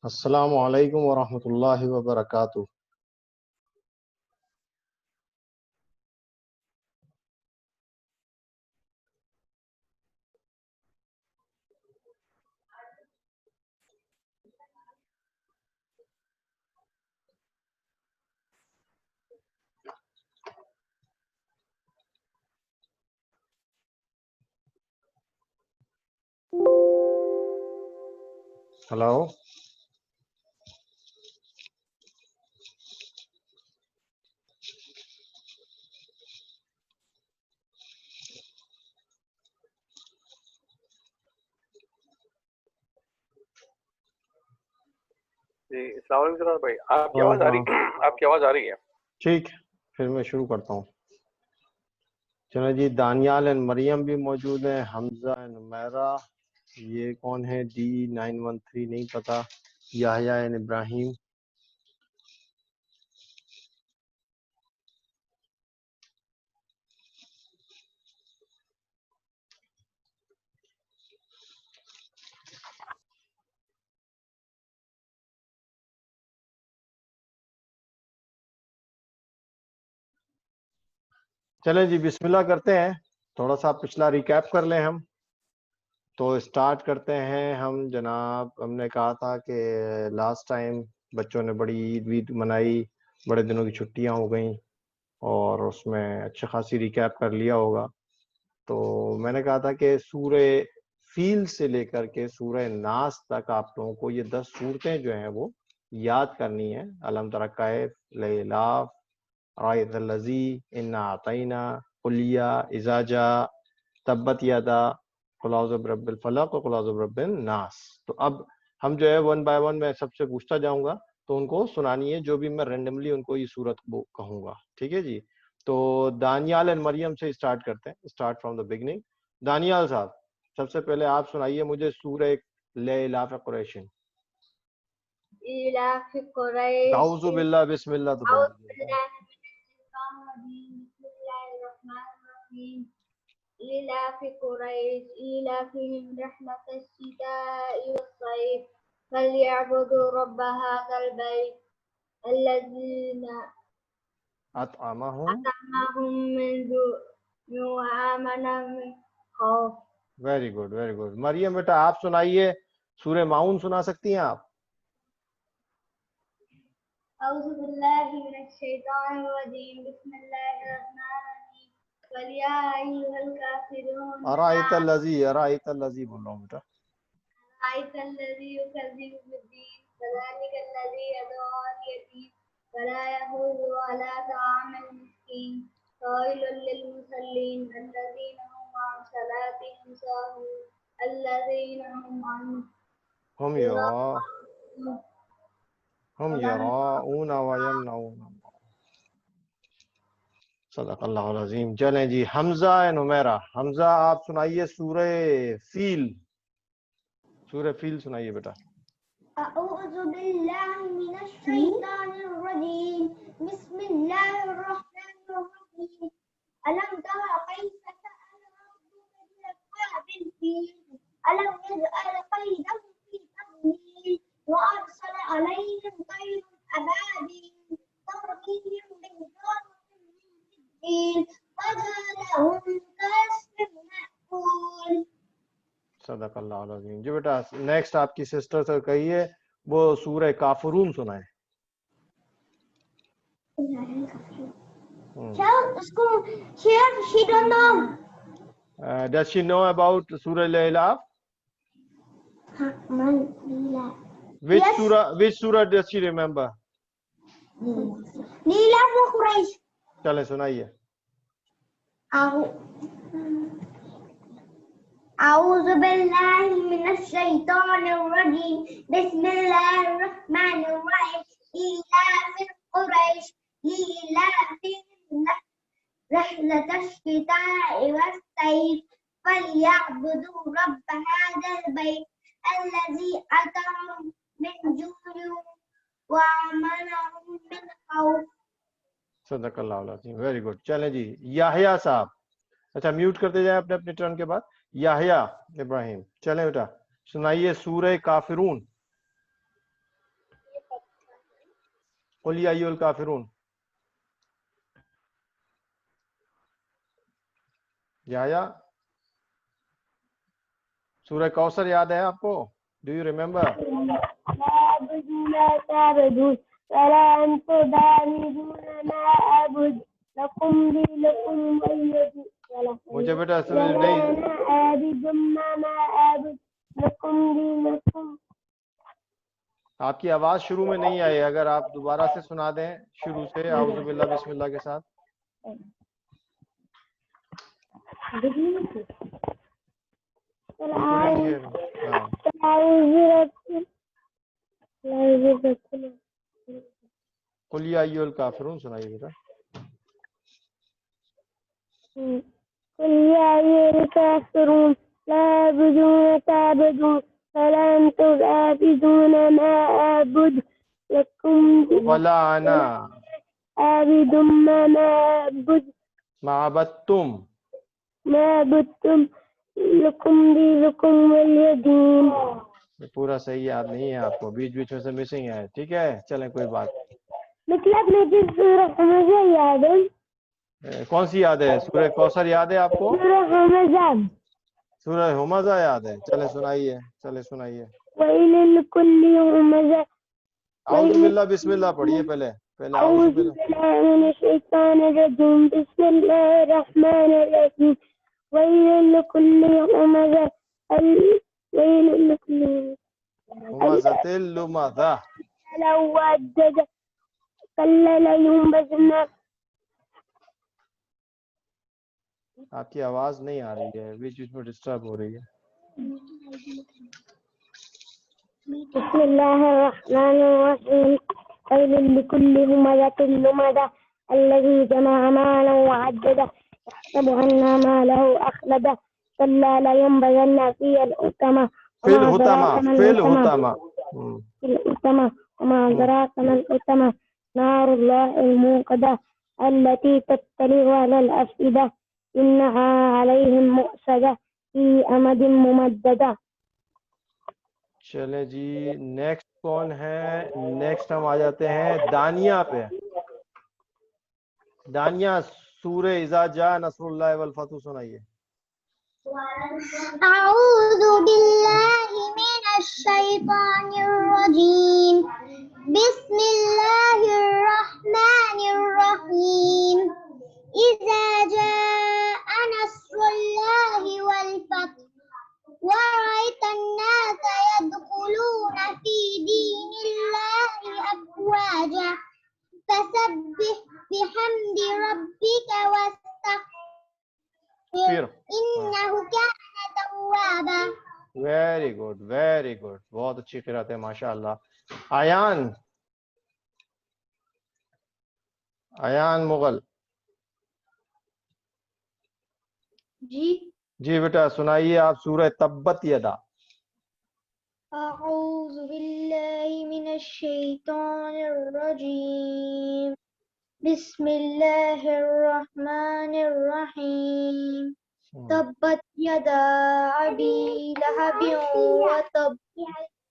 السلام علیکم ورحمۃ اللہ وبرکاتہ۔ ہلو، جی السلام علیکم سرور بھائی، آپ کی آواز آ رہی آپ کی آواز آ رہی ہے؟ ٹھیک، پھر میں شروع کرتا ہوں۔ چلو جی، دانیال اینڈ مریم بھی موجود ہیں، حمزہ اینڈ عمیرہ، یہ کون ہے؟ D913 نہیں پتا، یحییٰ اینڈ ابراہیم۔ چلیں جی بسم اللہ کرتے ہیں۔ تھوڑا سا پچھلا ریکیپ کر لیں ہم تو اسٹارٹ کرتے ہیں ہم جناب۔ ہم نے کہا تھا کہ لاسٹ ٹائم بچوں نے بڑی عید وید منائی، بڑے دنوں کی چھٹیاں ہو گئیں اور اس میں اچھی خاصی ریکیپ کر لیا ہوگا۔ تو میں نے کہا تھا کہ سورہ فیل سے لے کر کے سورہ ناس تک آپ لوگوں کو یہ 10 صورتیں جو ہیں وہ یاد کرنی ہیں۔ الم تر کیف، لإلاف، رأیت الذی، انا اعطینا، قلیہ، اذا جاء، تبت یدا، قل اعوذ برب الفلق اور قل اعوذ برب الناس۔ تو اب ہم جو ہے ون بائی ون میں سب سے پوچھتا جاؤں گا تو ان کو سنانی ہے، جو بھی میں رینڈملی ان کو یہ صورت کہوں گا، ٹھیک ہے جی؟ تو دانیال اینڈ مریم سے اسٹارٹ کرتے ہیں، start from the beginning. Daniyal صاحب سب سے پہلے آپ سنائیے مجھے سورہ لإلاف قریش۔ إلاف قريش. اعوذ باللہ، بسم اللہ تو أعوذ پڑھ بالله من الشيطان الرجيم. بسم الله الرحمن الرحيم. إلاف قريش إلافهم رحلة الشتاء والصيف فليعبدوا رب هذا البيت الذين اطعمہم۔ أطعمهم من جوع وآمنهم من خوف. Very good very good. Maryam بیٹا آپ سنائیے سورہ معون، سنا سکتی ہیں آپ؟ أعوذ بالله من الشيطان الرجيم. بسم الله الرحمن الرحيم. قل يا أيها الكافرون ارائیت الذی بول رہا ہوں بیٹا۔ أرأيت الذي يكذب بالدين فذلك الذي يدعو اليتيم ولا يحض على طعام المسكين فويل للمصلين الذين هم عن صلاتهم ساهون الذين ہم یراؤون ویمنعون۔ صدق اللہ العظیم۔ چلیں جی حمزہ اینڈ عمیرہ۔ حمزہ آپ سنائیے سورہ فیل، سورہ فیل سنائیے بیٹا۔ أعوذ بالله من الشيطان الرجيم. بسم الله الرحمن الرحيم. ألم تر كيف فعل ربك بأصحاب الفيل ألم يجعل كيدهم في تضليل وأرسل عليهم طيرا أبابيل ترميهم بحجارة من سجيل فجعلهم كعصف مأكول. صدق اللہ العظیم۔ جی بیٹا نیکسٹ آپ کی سسٹر سے کہیے وہ سورہ کافرون سنائیں۔ She don't know. Does she know about Surah Al-Ilaf? Which surah does she remember? لإلاف قريش. چلیں سنائیے۔ أعوذ بالله من الشيطان الرجيم. بسم الله الرحمن الرحيم. إيلاف قريش إيلافهم رحلة الشتاء والصيف فليعبدوا رب هذا البيت الذي أطعمهم من جوع وآمنهم من خوف. صدق اللہ العظیم، ویری گڈ۔ چلیں جی یحییٰ صاحب، اچھا میوٹ کرتے جائیں اپنے اپنے ٹرن کے بعد۔ یحییٰ ابراہیم چلیں بیٹا سنائیے سورہ کافرون۔ قل یا ایھا الکافرون. یا سورہ کوثر یاد ہے آپ کو؟ Do you remember? لا أعبد ما تعبدون ولا أنتم عابدون ما أعبد لكم دينكم ولي دين. مجھے بیٹا ولا نہیں، أنا عابد ما أعبد لكم دينكم. آپ کی آواز شروع میں نہیں آئی، اگر آپ دوبارہ سے سنا دیں شروع سے اعوذ باللہ بسم اللہ کے ساتھ. قل یا ایھا الکافرون سنائیے بیٹا. قل يا أيها الكافرون لا أعبد ما تعبدون ولا أنتم عابدون ما أعبد لكم ولا انا عابد ما أعبد ما عبدتم. ما عبدتم لكم دينكم ولي دين. پورا صحیح یاد نہیں ہے آپ کو، بیچ بیچ میں سے مسنگ ہے. ٹھیک ہے چلیں کوئی بات. مطلب مجھے سورہ حمزہ یاد ہے. کون سی یاد ہے؟ سورہ کوثر یاد ہے آپ کو؟ سورہ حمزہ. سورہ ہمزہ یاد ہے؟ چلے سنائیے، چلے سنائیے. وَيْلٌ لِكُلِّ ہمزہ. اعوذ باللہ بسم اللہ پڑھیے پہلے اعوذ أعوذ باللہ. بالله من الشيطان الرجيم بسم الله الرحمن الرحيم ويل لكل همزة ويل لكل ہمزۃ اللمزہ. لوادة كلا لينبذن. آپ کی آواز نہیں آ رہی ہے، بیچ بیچ میں ڈسٹرب ہو رہی ہے. بسم الله الرحمن الرحيم ويل لكل همزة لمزة الذي جمع مالا وعدده يحسب أن ماله أخلده كلا لينبذن في الحطمة فی وما الحطمہ، أدراك ما فی الحطمة. الحطمہ. في الحطمة وما أدراك ما الحطمة نار الله الموقدة التي تطلع على الأفئدة إنها عليهم مؤصدة في أمد ممددة. چلے جی نیکسٹ کون ہے؟ نیکسٹ ہم آ جاتے ہیں دانیہ پہ. دانیہ سورہ اذا جاء نصر اللہ والفتح سنائیے. أعوذ بالله من الشيطان الرجيم بسم الله الرحمن الرحيم إذا جاء نصر الله والفتح ورأيت الناس يدخلون في دين الله أفواجا فسبح بحمد ربك واستغفر إنه كان توابا. ویری گڈ ویری گڈ، بہت اچھی قرات ہے ماشاء اللہ. ایان مغل جی بیٹا سنائیے آپ سورہ تبت یدا. أعوذ بالله من الشيطان الرجيم بسم الله الرحمن الرحيم تبت يدا أبي لهب وتب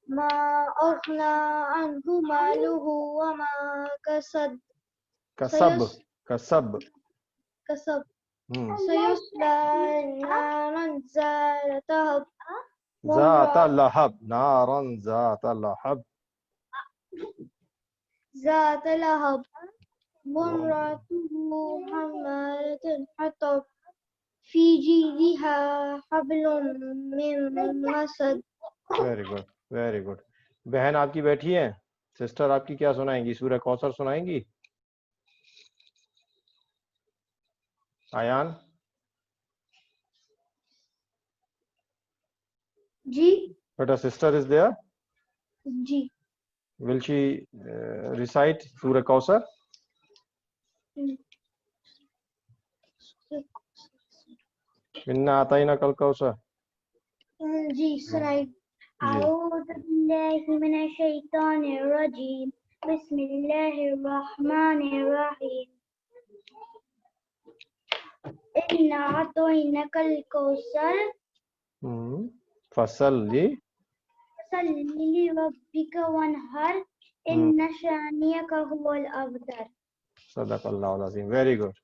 ما أغنى عنه ماله وما كسب کسب سيصلى نارا ذات لہب، نارا ذات لہب. ذات لهب وامرأته حمالة الحطب في جيدها حبل من مسد. Very good very good. بہن آپ کی بیٹھی ہیں، سسٹر آپ کی کیا سنائیں گی؟ سورہ کوثر سنائیں گی؟ ایان جی بیٹا سسٹر از دیئر، جی ول شی ریسائٹ سورہ کوثر؟ انا اعطیناک الکوثر. جی سنائی. أعوذ بالله من الشيطان الرجيم بسم الله الرحمن الرحيم إنا أعطيناك الكوثر فصل جی فصل لربك وانحر إن شانئك هو الأبتر. صدق اللہ العظیم. Very good.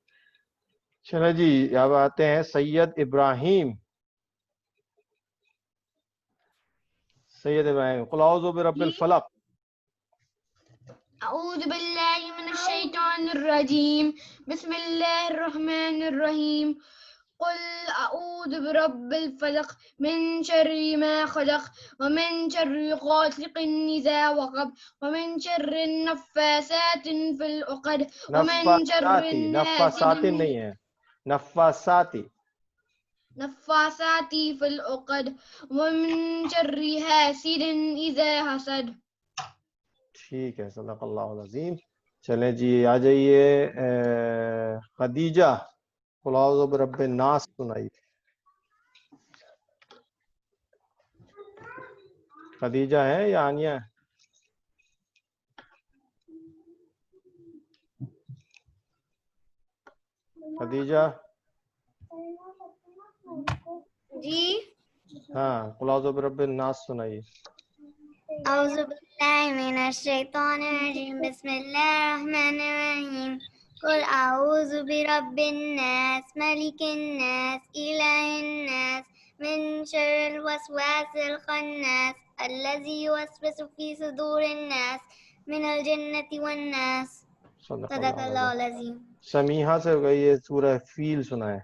چلو جی اب آتے ہیں سید ابراہیم. سید ابراہیم قل اعوذ برب الفلق. أعوذ بالله من الشيطان الرجيم. بسم الله الرحمن الرحيم. قل أعوذ برب الفلق من شر ما خلق ومن شر غاسق إذا وقب ومن شر النفاثات في العقد ومن شر نفاساتی، نفاساتی نہیں ہے، نفاساتی. نفاثات في العقد ومن شر حاسد إذا حسد. ٹھیک ہے صدق اللہ العظیم. چلیں جی آ جائیے خدیجہ قل اعوذ برب الناس سنائی. خدیجہ ہے یا آنیا ہے؟ خدیجہ جی ہاں قل اعوذ برب الناس سنائیے. أعوذ بالله من الشيطان الرجيم بسم الله الرحمن الرحيم قل أعوذ برب الناس ملك الناس إله الناس من شر الوسواس الخناس الذي يوسوس في صدور الناس من الجنة والناس. صدق الله العظيم. سمیحہ سے گئی یہ سورہ فیل سنائے.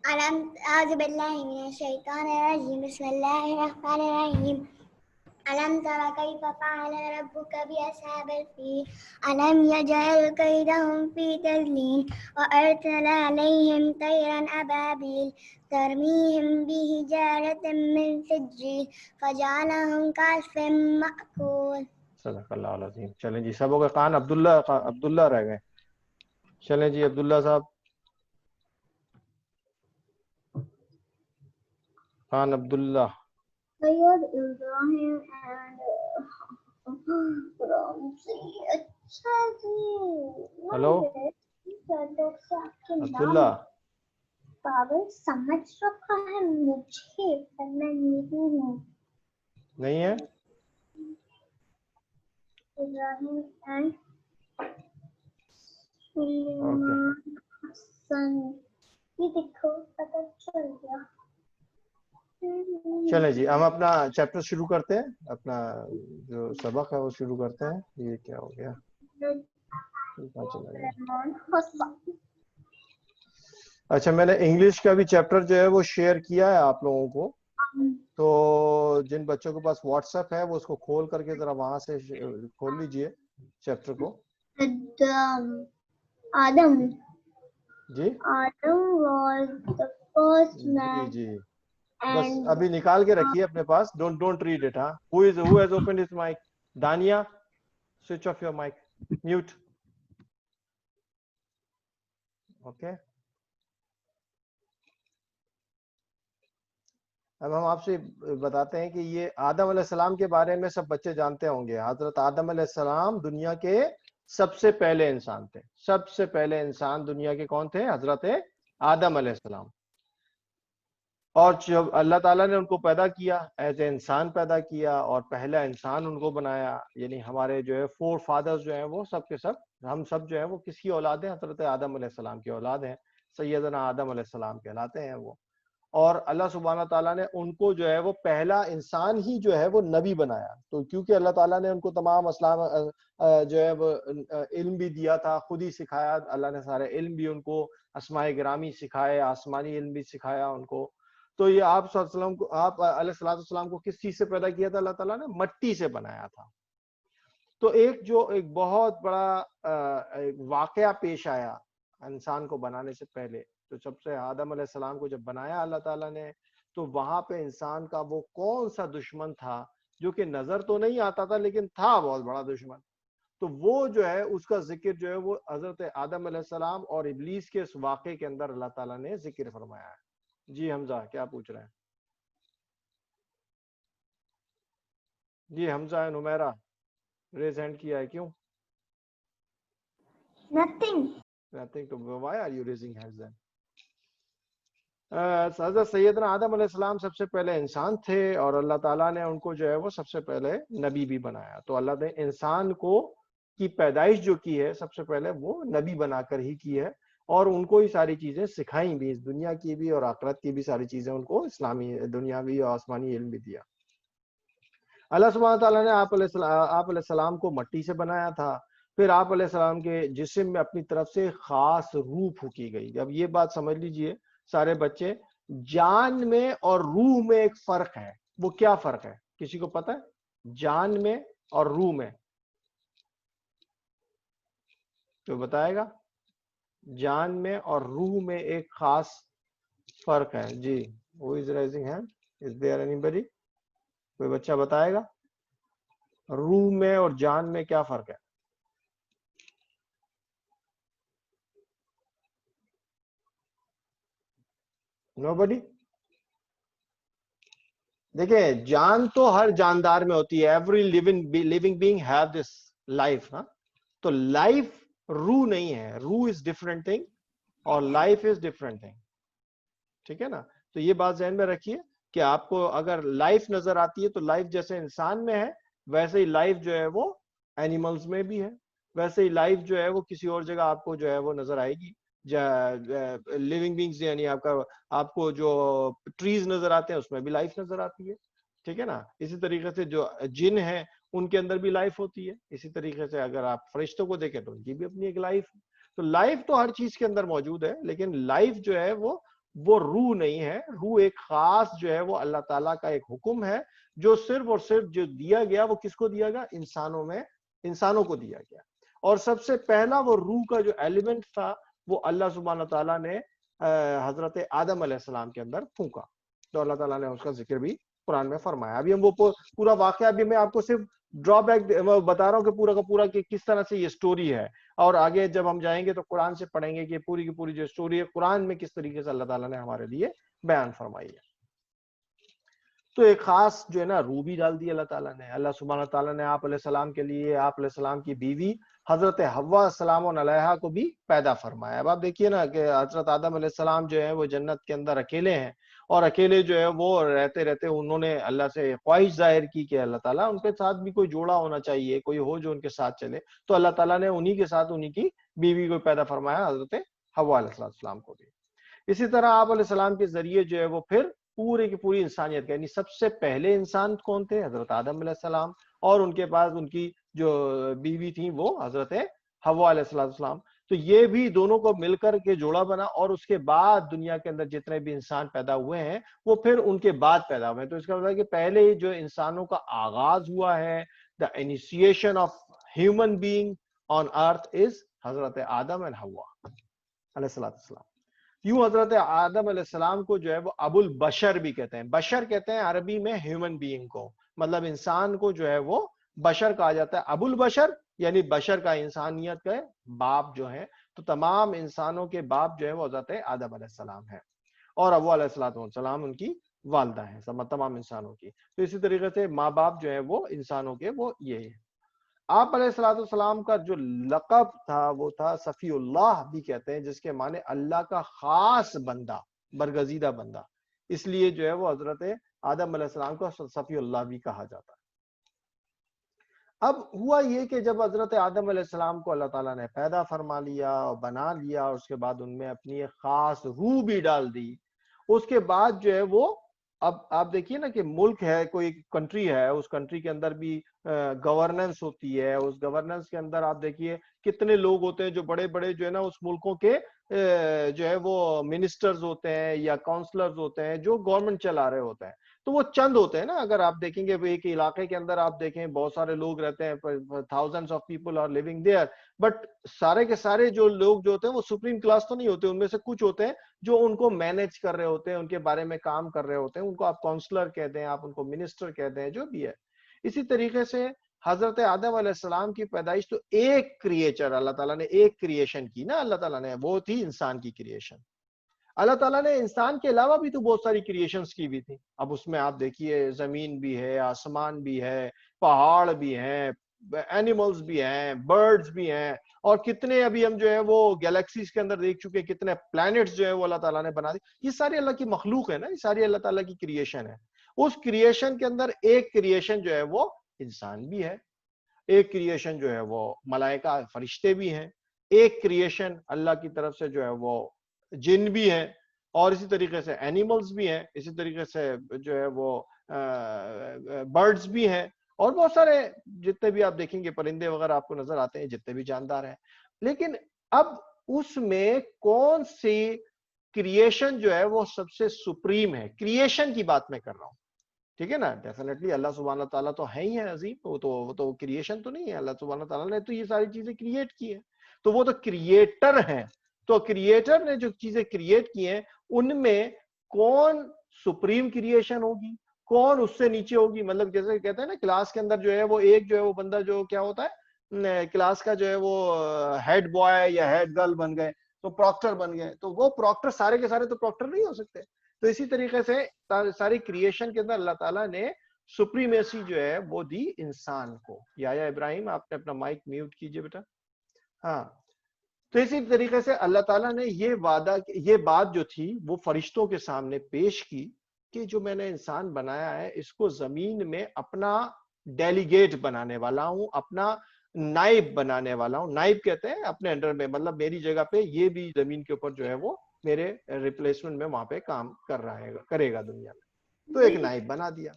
أعوذ بالله من الشيطان الرجيم بسم الله الرحمن الرحيم ألم تر كيف فعل ربك بأصحاب الفيل ألم يجعل كيدهم في تضليل وأرسل عليهم طيرا أبابيل ترميهم بحجارة من سجيل فجعلهم كعصف مأكول. صدق اللہ العظیم. چلیں جی سبوں کے کان عبداللہ رہ گئے. چلیں جی عبداللہ صاحب. خان عبداللہ. سید ابراہیم ہلو عبداللہ. پاگل سمجھ رکھا ہے مجھے پر میں نہیں ہوں. نہیں ہے ابراہیم اینڈ سلیمان حسن یہ دیکھو پتہ چل گیا. چلیں جی ہم اپنا چیپٹر شروع کرتے ہیں. اپنا جو سبق ہے وہ شروع کرتے ہیں. یہ کیا ہو گیا چلا گیا. اچھا میں نے انگلش کا بھی چیپٹر جو ہے وہ شیئر کیا ہے آپ لوگوں کو. تو جن بچوں کے پاس واٹس ایپ ہے وہ اس کو کھول کر کے ذرا وہاں سے کھول لیجئے چیپٹر کو. آدم جی was the first man. جی جی بس ابھی نکال کے رکھیے اپنے پاس. Don't read it. ہاں who has opened his mic? Dania switch off your mic. mute. okay اب ہم آپ سے بتاتے ہیں کہ یہ آدم علیہ السلام کے بارے میں سب بچے جانتے ہوں گے. حضرت آدم علیہ السلام دنیا کے سب سے پہلے انسان تھے. سب سے پہلے انسان دنیا کے کون تھے؟ حضرت آدم علیہ السلام. اور جب اللہ تعالیٰ نے ان کو پیدا کیا ایز اے انسان پیدا کیا اور پہلا انسان ان کو بنایا. یعنی ہمارے جو ہے فور فادرز جو ہیں وہ سب کے سب ہم سب جو ہے وہ کس کی اولاد ہیں؟ حضرت آدم علیہ السلام کی اولاد ہیں. سیدنا آدم علیہ السلام کہلاتے ہیں وہ. اور اللہ سبحانہ تعالیٰ نے ان کو جو ہے وہ پہلا انسان ہی جو ہے وہ نبی بنایا. تو کیونکہ اللہ تعالیٰ نے ان کو تمام اسلام جو ہے وہ علم بھی دیا تھا, خود ہی سکھایا. اللہ نے سارے علم بھی ان کو اسماء گرامی سکھائے, آسمانی علم بھی سکھایا ان کو. تو یہ آپ صلی اللہ علیہ وسلم کو, آپ علیہ السلام کو کس چیز سے پیدا کیا تھا؟ اللہ تعالیٰ نے مٹی سے بنایا تھا. تو ایک بہت بڑا واقعہ پیش آیا انسان کو بنانے سے پہلے. تو جب سے آدم علیہ السلام کو جب بنایا اللہ تعالیٰ نے, تو وہاں پہ انسان کا وہ کون سا دشمن تھا جو کہ نظر تو نہیں آتا تھا لیکن تھا بہت بڑا دشمن. تو وہ جو ہے اس کا ذکر جو ہے وہ حضرت آدم علیہ السلام اور ابلیس کے اس واقعے کے اندر اللہ تعالیٰ نے ذکر فرمایا ہے. جی حمزہ کیا پوچھ رہے ہیں؟ جی حمزہ نمیرہ ریز ہینڈ کیا ہے, کیوں؟ Nothing. Nothing. To why are you raising hands then? حضرت سیدنا آدم علیہ السلام سب سے پہلے انسان تھے اور اللہ تعالیٰ نے ان کو جو ہے وہ سب سے پہلے نبی بھی بنایا. تو اللہ نے انسان کو کی پیدائش جو کی ہے سب سے پہلے وہ نبی بنا کر ہی کی ہے اور ان کو ہی ساری چیزیں سکھائیں بھی, اس دنیا کی بھی اور آخرت کی بھی ساری چیزیں ان کو اسلامی دنیاوی اور آسمانی علم بھی دیا. اللہ سبحانہ تعالیٰ نے آپ علیہ السلام کو مٹی سے بنایا تھا. پھر آپ علیہ السلام کے جسم میں اپنی طرف سے خاص روح پھونکی گئی. اب یہ بات سمجھ لیجئے سارے بچے, جان میں اور روح میں ایک فرق ہے. وہ کیا فرق ہے کسی کو پتہ ہے؟ جان میں اور روح میں تو بتائے گا. جان میں اور روح میں ایک خاص فرق ہے. جی, who is raising hand? Is there anybody? کوئی بچہ بتائے گا روح میں اور جان میں کیا فرق ہے؟ Nobody? دیکھیں, جان تو ہر جاندار میں ہوتی ہے. Every living being have this life. تو لائف روح نہیں ہے. روح از ڈفرنٹ تھنگ اور لائف از ڈفرنٹ تھنگ. ٹھیک ہے نا؟ تو یہ بات ذہن میں رکھیے کہ آپ کو اگر لائف نظر آتی ہے تو لائف جیسے انسان میں ہے ویسے ہی لائف جو ہے وہ اینیملز میں بھی ہے, ویسے ہی لائف جو ہے وہ کسی اور جگہ آپ کو جو ہے وہ نظر آئے گی. لیونگ بینگز یعنی آپ کو جو ٹریز نظر آتے ہیں اس میں بھی لائف نظر آتی ہے. ٹھیک ہے نا؟ اسی طریقے سے جو جن ہیں ان کے اندر بھی لائف ہوتی ہے. اسی طریقے سے اگر آپ فرشتوں کو دیکھیں تو ان کی بھی اپنی ایک لائف ہے. تو لائف تو ہر چیز کے اندر موجود ہے, لیکن لائف جو ہے وہ روح نہیں ہے. روح ایک خاص جو ہے وہ اللہ تعالیٰ کا ایک حکم ہے جو صرف اور صرف جو دیا گیا وہ کس کو دیا گیا؟ انسانوں کو دیا گیا. اور سب سے پہلا وہ روح کا جو ایلیمنٹ تھا وہ اللہ سبحانہ تعالیٰ نے حضرت آدم علیہ السلام کے اندر پھونکا. تو اللہ تعالیٰ نے اس کا ذکر بھی قرآن میں فرمایا. ابھی ہم وہ پورا واقعہ ابھی میں آپ کو صرف ڈرا بیک بتا رہا ہوں کہ پورا کا پورا کہ کس طرح سے یہ سٹوری ہے, اور آگے جب ہم جائیں گے تو قرآن سے پڑھیں گے کہ پوری کی پوری جو سٹوری ہے قرآن میں کس طریقے سے اللہ تعالیٰ نے ہمارے لیے بیان فرمائی ہے. تو ایک خاص جو ہے نا روح بھی ڈال دی اللہ تعالیٰ نے. اللہ سبحانہ تعالیٰ نے آپ علیہ السلام کے لیے آپ علیہ السلام کی بیوی حضرت حوا السلام علیہا کو بھی پیدا فرمایا. اب آپ دیکھیے نا کہ حضرت آدم علیہ السلام جو ہے وہ جنت کے اندر اکیلے ہیں, اور اکیلے جو ہے وہ رہتے رہتے انہوں نے اللہ سے خواہش ظاہر کی کہ اللہ تعالیٰ ان کے ساتھ بھی کوئی جوڑا ہونا چاہیے, کوئی ہو جو ان کے ساتھ چلے. تو اللہ تعالیٰ نے انہی کے ساتھ انہی کی بیوی کو پیدا فرمایا, حضرت حوا علیہ السلام کو بھی. اسی طرح آپ علیہ السلام کے ذریعے جو ہے وہ پھر پوری کی پوری انسانیت کا, یعنی سب سے پہلے انسان کون تھے؟ حضرت آدم علیہ السلام, اور ان کے پاس ان کی جو بیوی تھی وہ حضرت حوا علیہ السلام. تو یہ بھی دونوں کو مل کر کے جوڑا بنا, اور اس کے بعد دنیا کے اندر جتنے بھی انسان پیدا ہوئے ہیں وہ پھر ان کے بعد پیدا ہوئے ہیں. تو اس کا مطلب ہے کہ پہلے جو انسانوں کا آغاز ہوا ہے, the initiation of human being on earth is حضرت آدم and حوا علیہ السلام. یوں حضرت آدم علیہ السلام کو جو ہے وہ ابو البشر بھی کہتے ہیں. بشر کہتے ہیں عربی میں ہیومن بینگ کو, مطلب انسان کو جو ہے وہ بشر کہا جاتا ہے. ابو البشر یعنی بشر کا, انسانیت کا باپ جو ہے. تو تمام انسانوں کے باپ جو ہے وہ حضرت آدم علیہ السلام ہے, اور حوا علیہ السلام ان کی والدہ ہیں تمام انسانوں کی. تو اسی طریقے سے ماں باپ جو ہے وہ انسانوں کے وہ یہی ہے. آپ علیہ السلام کا جو لقب تھا وہ تھا صفی اللہ بھی کہتے ہیں, جس کے معنی اللہ کا خاص بندہ, برگزیدہ بندہ. اس لیے جو ہے وہ حضرت آدم علیہ السلام کو صفی اللہ بھی کہا جاتا ہے. اب ہوا یہ کہ جب حضرت آدم علیہ السلام کو اللہ تعالیٰ نے پیدا فرما لیا اور بنا لیا, اور اس کے بعد ان میں اپنی ایک خاص روح بھی ڈال دی, اس کے بعد جو ہے وہ اب آپ دیکھیے نا کہ ملک ہے, کوئی کنٹری ہے, اس کنٹری کے اندر بھی گورننس ہوتی ہے. اس گورننس کے اندر آپ دیکھیے کتنے لوگ ہوتے ہیں جو بڑے بڑے جو ہے نا اس ملکوں کے جو ہے وہ منسٹرز ہوتے ہیں یا کاؤنسلرز ہوتے ہیں جو گورنمنٹ چلا رہے ہوتے ہیں. تو وہ چند ہوتے ہیں نا. اگر آپ دیکھیں گے ایک علاقے کے اندر آپ دیکھیں بہت سارے لوگ رہتے ہیں, thousands of people are living there, but سارے کے سارے جو لوگ جو ہوتے ہیں وہ سپریم کلاس تو نہیں ہوتے. ان میں سے کچھ ہوتے ہیں جو ان کو مینج کر رہے ہوتے ہیں, ان کے بارے میں کام کر رہے ہوتے ہیں. ان کو آپ کاؤنسلر کہتے ہیں, آپ ان کو منسٹر کہتے ہیں, جو بھی ہے. اسی طریقے سے حضرت آدم علیہ السلام کی پیدائش تو ایک کریچر, اللہ تعالیٰ نے ایک کریشن کی نا, اللہ تعالیٰ نے, وہ تھی انسان کی کریشن. اللہ تعالیٰ نے انسان کے علاوہ بھی تو بہت ساری کریشنز کی بھی تھی. اب اس میں آپ دیکھیے زمین بھی ہے, آسمان بھی ہے, پہاڑ بھی ہیں, اینیملز بھی ہیں, برڈز بھی ہیں, اور کتنے ابھی ہم جو ہے وہ گیلیکسیز کے اندر دیکھ چکے, کتنے پلانٹس جو ہے وہ اللہ تعالیٰ نے بنا دی. یہ ساری اللہ کی مخلوق ہے نا, یہ ساری اللہ تعالیٰ کی کریشن ہے. اس کریشن کے اندر ایک کریشن جو ہے وہ انسان بھی ہے, ایک کریشن جو ہے وہ ملائکہ فرشتے بھی ہیں, ایک کریشن اللہ کی طرف سے جو ہے وہ جن بھی ہیں, اور اسی طریقے سے اینیملز بھی ہیں, اسی طریقے سے جو ہے وہ برڈز بھی ہیں, اور بہت سارے جتنے بھی آپ دیکھیں گے پرندے وغیرہ آپ کو نظر آتے ہیں, جتنے بھی جاندار ہیں. لیکن اب اس میں کون سی کریشن جو ہے وہ سب سے سپریم ہے؟ کریشن کی بات میں کر رہا ہوں, ٹھیک ہے نا. ڈیفینیٹلی اللہ سبحانہ تعالیٰ تو ہے ہی ہے عظیم, وہ تو کریشن تو نہیں ہے. اللہ سبحانہ تعالیٰ نے تو یہ ساری چیزیں کریٹ کی ہیں, تو وہ تو کریٹر ہیں. تو کریٹر نے جو چیزیں کریٹ کی ہیں ان میں کون سپریم کریشن ہوگی, کون اس سے نیچے ہوگی؟ مطلب جیسے کہتے ہیں نا کلاس کے اندر جو ہے وہ ایک جو ہے وہ بندہ جو کیا ہوتا ہے کلاس کا جو ہے وہ ہیڈ بوائے یا ہیڈ گرل بن گئے تو پروکٹر بن گئے, تو وہ پروکٹر سارے کے سارے تو پروکٹر نہیں ہو سکتے. تو اسی طریقے سے ساری کریشن کے اندر اللہ تعالیٰ نے سپریمیسی جو ہے وہ دی انسان کو. یا ابراہیم آپ نے اپنا مائک میوٹ کیجئے بیٹا. ہاں, تو اسی طریقے سے اللہ تعالیٰ نے یہ بات جو تھی وہ فرشتوں کے سامنے پیش کی کہ جو میں نے انسان بنایا ہے اس کو زمین میں اپنا ڈیلیگیٹ بنانے والا ہوں, اپنا نائب بنانے والا ہوں. نائب کہتے ہیں اپنے انڈر میں, مطلب میری جگہ پہ یہ بھی زمین کے اوپر جو ہے وہ میرے ریپلیسمنٹ میں وہاں پہ کام کرے گا دنیا میں. تو ایک نائب بنا دیا.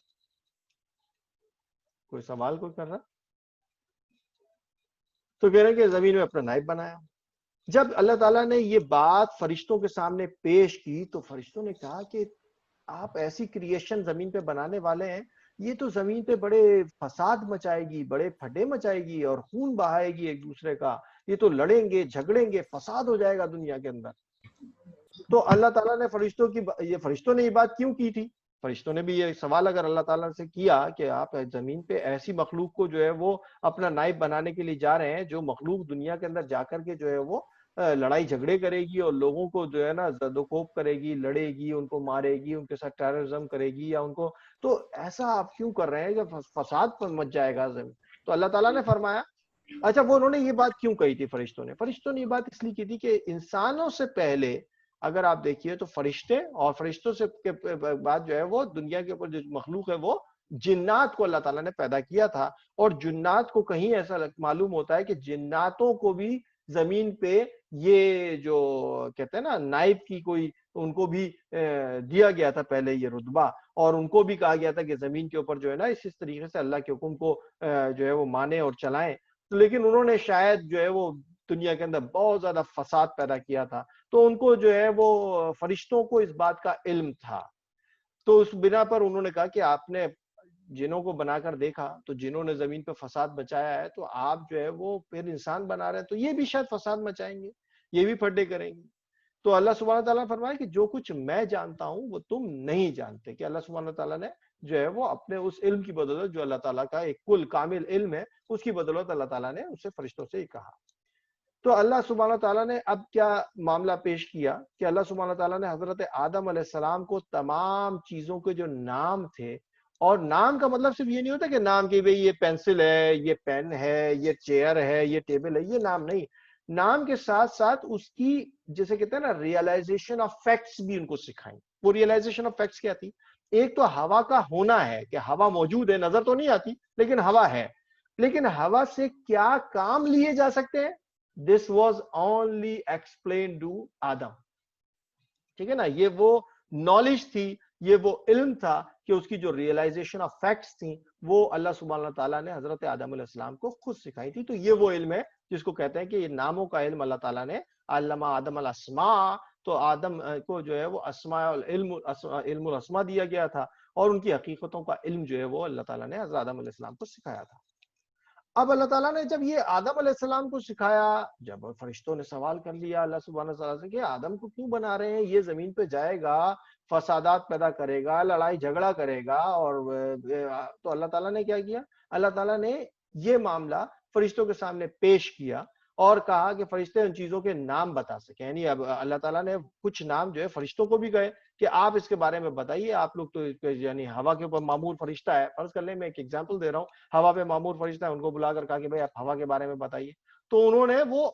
کوئی سوال کوئی کر رہا؟ تو کہہ رہے ہیں کہ زمین میں اپنا نائب بنایا. جب اللہ تعالیٰ نے یہ بات فرشتوں کے سامنے پیش کی تو فرشتوں نے کہا کہ آپ ایسی کریشن زمین پہ بنانے والے ہیں, یہ تو زمین پہ بڑے فساد مچائے گی, بڑے پھڈے مچائے گی اور خون بہائے گی ایک دوسرے کا, یہ تو لڑیں گے جھگڑیں گے, فساد ہو جائے گا دنیا کے اندر. تو اللہ تعالیٰ نے فرشتوں نے یہ بات کیوں کی تھی؟ فرشتوں نے بھی یہ سوال اگر اللہ تعالیٰ سے کیا کہ آپ زمین پہ ایسی مخلوق کو جو ہے وہ اپنا نائب بنانے کے لیے جا رہے ہیں جو مخلوق دنیا کے اندر جا کر کے جو ہے وہ لڑائی جھگڑے کرے گی اور لوگوں کو جو ہے نا زد و کوب کرے گی, لڑے گی, ان کو مارے گی, ان کے ساتھ ٹیررزم کرے گی یا ان کو, تو ایسا آپ کیوں کر رہے ہیں کہ فساد مچ جائے گا زمین. تو اللہ تعالیٰ نے فرمایا اچھا وہ انہوں نے یہ بات کیوں کہی تھی فرشتوں نے یہ بات اس لیے کی تھی کہ انسانوں سے پہلے اگر آپ دیکھیے تو فرشتے, اور فرشتوں سے بعد جو ہے وہ دنیا کے اوپر جو مخلوق ہے وہ جنات کو اللہ تعالیٰ نے پیدا کیا تھا. اور جنات کو کہیں ایسا معلوم ہوتا ہے کہ جناتوں کو بھی زمین پہ یہ جو کہتے ہیں نا نائب کی کوئی ان کو بھی دیا گیا تھا پہلے یہ رتبہ, اور ان کو بھی کہا گیا تھا کہ زمین کے اوپر جو ہے نا اس طریقے سے اللہ کے حکم کو جو ہے وہ مانے اور چلائیں. لیکن انہوں نے شاید جو ہے وہ دنیا کے اندر بہت زیادہ فساد پیدا کیا تھا, تو ان کو جو ہے وہ فرشتوں کو اس بات کا علم تھا. تو اس بنا پر انہوں نے کہا کہ آپ نے جنوں کو بنا کر دیکھا تو جنہوں نے زمین پہ فساد مچایا ہے, تو آپ جو ہے وہ پھر انسان بنا رہے ہیں تو یہ بھی شاید فساد مچائیں گے, یہ بھی پھڈے کریں گے. تو اللہ سبحانہ تعالیٰ نے فرمایا کہ جو کچھ میں جانتا ہوں وہ تم نہیں جانتے. کہ اللہ سبحانہ تعالیٰ نے جو ہے وہ اپنے اس علم کی بدولت جو اللہ تعالیٰ کا ایک کل کامل علم ہے اس کی بدولت اللہ تعالیٰ نے اسے فرشتوں سے ہی کہا. تو اللہ سبحانہ تعالیٰ نے اب کیا معاملہ پیش کیا کہ اللہ سبحانہ تعالیٰ نے حضرت آدم علیہ السلام کو تمام چیزوں کے جو نام تھے, اور نام کا مطلب صرف یہ نہیں ہوتا کہ نام کہ بھئی یہ پینسل ہے, یہ پین ہے, یہ چیئر ہے, یہ ٹیبل ہے, یہ نام نہیں. نام کے ساتھ ساتھ اس کی جیسے کہتے ہیں نا ریئلائزیشن آف فیکٹس بھی ان کو سکھائیں. وہ ریئلائزیشن آف فیکٹس کیا تھی؟ ایک تو ہوا کا ہونا ہے کہ ہوا موجود ہے, نظر تو نہیں آتی لیکن ہوا ہے, لیکن ہوا سے کیا کام لیے جا سکتے ہیں, this was only explained to Adam. ٹھیک ہے نا, یہ وہ نالج تھی, یہ وہ علم تھا کہ اس کی جو ریئلائزیشن آف فیکٹس تھیں وہ اللہ سبحانہ تعالیٰ نے حضرت آدم علیہ السلام کو خود سکھائی تھی. تو یہ وہ علم ہے جس کو کہتے ہیں کہ یہ ناموں کا علم اللہ تعالیٰ نے علم آدم الاسماء. تو آدم کو جو ہے وہ اسماء علم الاسماء دیا گیا تھا, اور ان کی حقیقتوں کا علم جو ہے وہ اللہ تعالیٰ نے حضرت آدم علیہ السلام کو سکھایا تھا. اب اللہ تعالیٰ نے جب یہ آدم علیہ السلام کو سکھایا, جب فرشتوں نے سوال کر لیا اللہ سبحانہ تعالیٰ سے کہ آدم کو کیوں بنا رہے ہیں, یہ زمین پہ جائے گا, فسادات پیدا کرے گا, لڑائی جھگڑا کرے گا, اور تو اللہ تعالیٰ نے کیا کیا, اللہ تعالیٰ نے یہ معاملہ فرشتوں کے سامنے پیش کیا, اور کہا کہ فرشتے ان چیزوں کے نام بتا سکیں. یعنی اب اللہ تعالیٰ نے کچھ نام جو ہے فرشتوں کو بھی کہے کہ آپ اس کے بارے میں بتائیے. آپ لوگ تو یعنی ہوا کے اوپر معمور فرشتہ ہے, فرض کر لیں میں ایک ایگزامپل دے رہا ہوں, ہوا پہ معمور فرشتہ ہے, ان کو بلا کر کہا کہ بھائی آپ ہوا کے بارے میں بتائیے. تو انہوں نے وہ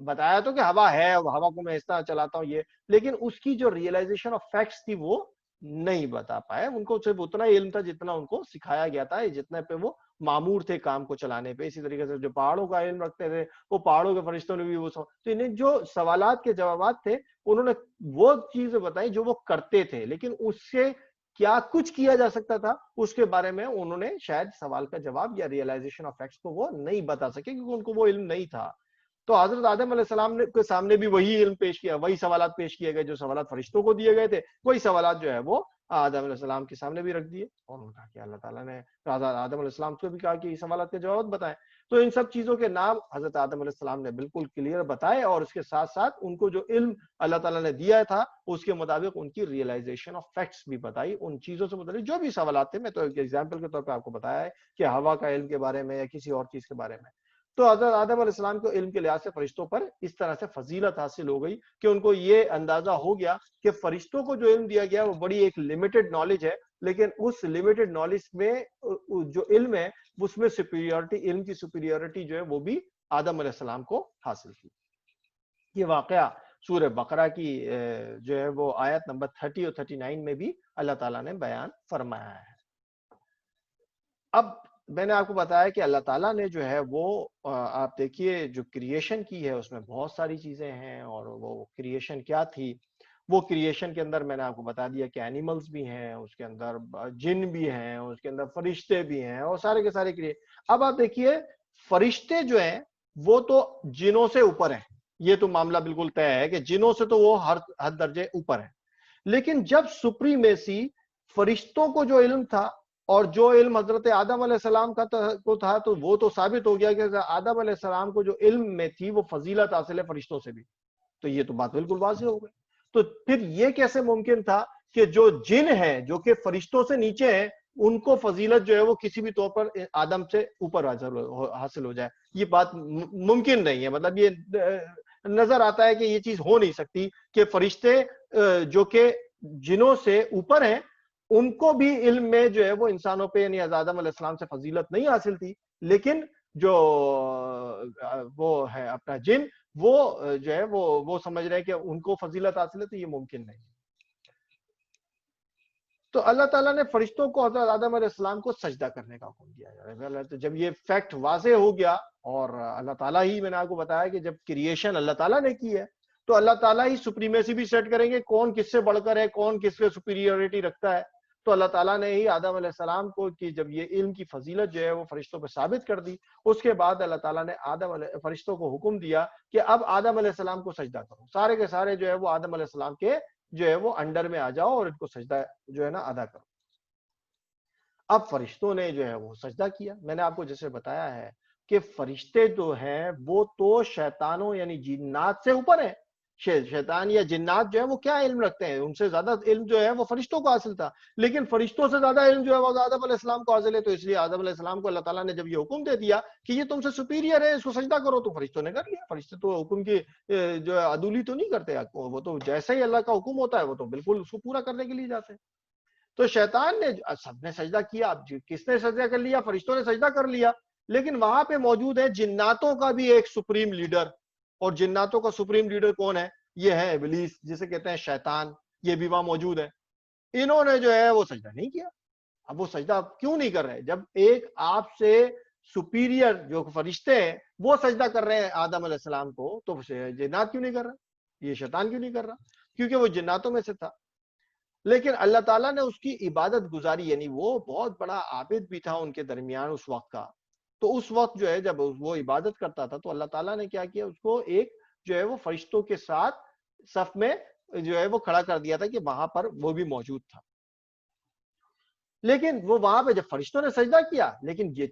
بتایا تو کہ ہوا ہے, ہوا کو میں اس طرح چلاتا ہوں یہ, لیکن اس کی جو ریئلائزیشن آف فیکٹس تھی وہ نہیں بتا پائے. ان کو صرف اتنا علم تھا جتنا ان کو سکھایا گیا تھا, جتنے پہ وہ معمور تھے کام کو چلانے پہ. اسی طریقے سے جو پہاڑوں کا علم رکھتے تھے وہ پہاڑوں کے فرشتوں نے بھی وہ تو انہیں جو سوالات کے جوابات تھے انہوں نے وہ چیزیں بتائی جو وہ کرتے تھے, لیکن اس سے کیا کچھ کیا جا سکتا تھا اس کے بارے میں انہوں نے شاید سوال کا جواب یا ریئلائزیشن آف فیکٹس کو وہ نہیں بتا سکے, کیونکہ ان کو وہ علم نہیں تھا. تو حضرت آدم علیہ السلام کے سامنے بھی وہی علم پیش کیا, وہی سوالات پیش کیے گئے جو سوالات فرشتوں کو دیے گئے تھے, وہی سوالات جو ہے وہ آدم علیہ السلام کے سامنے بھی رکھ دیے. اور انہوں نے کہا کہ اللہ تعالیٰ نے آدم علیہ السلام کو بھی کہا کہ یہ سوالات کے جواب بتائیں. تو ان سب چیزوں کے نام حضرت آدم علیہ السلام نے بالکل کلیئر بتائے, اور اس کے ساتھ ساتھ ان کو جو علم اللہ تعالیٰ نے دیا تھا اس کے مطابق ان کی ریئلائزیشن آف فیکٹس بھی بتائی. ان چیزوں سے متعلق جو بھی سوالات تھے, میں تو ایک ایگزامپل کے طور پہ آپ کو بتایا ہے کہ ہوا کا علم کے بارے میں یا کسی اور چیز کے بارے میں. تو حضرت آدم علیہ السلام کو علم کے لحاظ سے فرشتوں پر اس طرح سے فضیلت حاصل ہو گئی کہ ان کو یہ اندازہ ہو گیا کہ فرشتوں کو جو علم دیا گیا وہ بڑی ایک لمیٹڈ نالج ہے, لیکن اس لمیٹڈ نالج میں جو علم ہے اس میں سپیریورٹی, علم کی سپیریورٹی جو ہے وہ بھی آدم علیہ السلام کو حاصل کی. یہ واقعہ سورہ بقرہ کی جو ہے وہ آیت نمبر 30 اور 39 میں بھی اللہ تعالیٰ نے بیان فرمایا ہے. اب میں نے آپ کو بتایا کہ اللہ تعالیٰ نے جو ہے وہ آپ دیکھیے جو کریشن کی ہے اس میں بہت ساری چیزیں ہیں, اور وہ کریشن کیا تھی, وہ کریشن کے اندر میں نے آپ کو بتا دیا کہ اینیملز بھی ہیں, اس کے اندر جن بھی ہیں, اس کے اندر فرشتے بھی ہیں, اور سارے کے سارے اب آپ دیکھیے فرشتے جو ہیں وہ تو جنوں سے اوپر ہیں, یہ تو معاملہ بالکل طے ہے کہ جنوں سے تو وہ ہر درجے اوپر ہیں. لیکن جب سپریمیسی فرشتوں کو جو علم تھا اور جو علم حضرت آدم علیہ السلام کا کو تھا, تو وہ تو ثابت ہو گیا کہ آدم علیہ السلام کو جو علم میں تھی وہ فضیلت حاصل ہے فرشتوں سے بھی. تو یہ تو بات بالکل واضح ہو گئی. تو پھر یہ کیسے ممکن تھا کہ جو جن ہیں جو کہ فرشتوں سے نیچے ہیں ان کو فضیلت جو ہے وہ کسی بھی طور پر آدم سے اوپر حاصل ہو جائے؟ یہ بات ممکن نہیں ہے. مطلب یہ نظر آتا ہے کہ یہ چیز ہو نہیں سکتی کہ فرشتے جو کہ جنوں سے اوپر ہیں ان کو بھی علم میں جو ہے وہ انسانوں پہ یعنی آدم علیہ السلام سے فضیلت نہیں حاصل تھی, لیکن جو وہ ہے اپنا جن وہ جو ہے وہ سمجھ رہے ہیں کہ ان کو فضیلت حاصل ہے, تو یہ ممکن نہیں. تو اللہ تعالیٰ نے فرشتوں کو حضرت آدم علیہ السلام کو سجدہ کرنے کا حکم دیا. جب یہ فیکٹ واضح ہو گیا, اور اللہ تعالیٰ ہی, میں نے آپ کو بتایا کہ جب کریشن اللہ تعالیٰ نے کی ہے تو اللہ تعالیٰ ہی سپریمیسی بھی سیٹ کریں گے, کون کس سے بڑھ کر ہے, کون کس سے سپیریورٹی رکھتا ہے. تو اللہ تعالیٰ نے ہی آدم علیہ السلام کو کہ جب یہ علم کی فضیلت جو ہے وہ فرشتوں پہ ثابت کر دی, اس کے بعد اللہ تعالیٰ نے فرشتوں کو حکم دیا کہ اب آدم علیہ السلام کو سجدہ کرو. سارے کے سارے جو ہے وہ آدم علیہ السلام کے جو ہے وہ انڈر میں آ جاؤ اور ان کو سجدہ جو ہے نا ادا کرو. اب فرشتوں نے جو ہے وہ سجدہ کیا. میں نے آپ کو جیسے بتایا ہے کہ فرشتے جو ہیں وہ تو شیطانوں یعنی جنات سے اوپر ہیں. شیطان یا جنات جو ہے وہ کیا علم رکھتے ہیں, ان سے زیادہ علم جو ہے وہ فرشتوں کو حاصل تھا, لیکن فرشتوں سے زیادہ علم جو ہے وہ آدم علیہ السلام کو حاصل ہے. تو اس لیے آدم علیہ السلام کو اللہ تعالیٰ نے جب یہ حکم دے دیا کہ یہ تم سے سپیریئر ہے, اس کو سجدہ کرو, تو فرشتوں نے کر لیا. فرشتے تو حکم کی جو ہے عدولی تو نہیں کرتے, وہ تو جیسے ہی اللہ کا حکم ہوتا ہے وہ تو بالکل اس کو پورا کرنے کے لیے جاتے ہیں. تو شیطان نے سب نے سجدہ کیا. اب کس نے سجدہ کر لیا؟ فرشتوں نے سجدہ کر لیا, لیکن وہاں پہ موجود ہے جناتوں کا بھی ایک سپریم لیڈر. اور جناتوں کا سپریم لیڈر کون ہے؟ یہ ہے ابلیس, جسے کہتے ہیں شیطان. یہ بھی وہاں موجود ہے. انہوں نے جو ہے وہ سجدہ نہیں کیا. اب وہ سجدہ کیوں نہیں کر رہے؟ جب ایک آپ سے سپیریئر جو فرشتے ہیں وہ سجدہ کر رہے ہیں آدم علیہ السلام کو, تو جنات کیوں نہیں کر رہا؟ یہ شیطان کیوں نہیں کر رہا؟ کیونکہ وہ جناتوں میں سے تھا. لیکن اللہ تعالیٰ نے اس کی عبادت گزاری, یعنی وہ بہت بڑا عابد بھی تھا ان کے درمیان اس وقت کا. تو اس وقت جو ہے جب وہ عبادت کرتا تھا تو اللہ تعالیٰ نے کیا کیا, اس کو ایک جو ہے وہ فرشتوں کے ساتھ صف میں جو ہے وہ کھڑا کر دیا تھا کہ وہاں پر وہ بھی موجود تھا. لیکن وہ وہاں پہ جب فرشتوں نے سجدہ کیا, لیکن یہ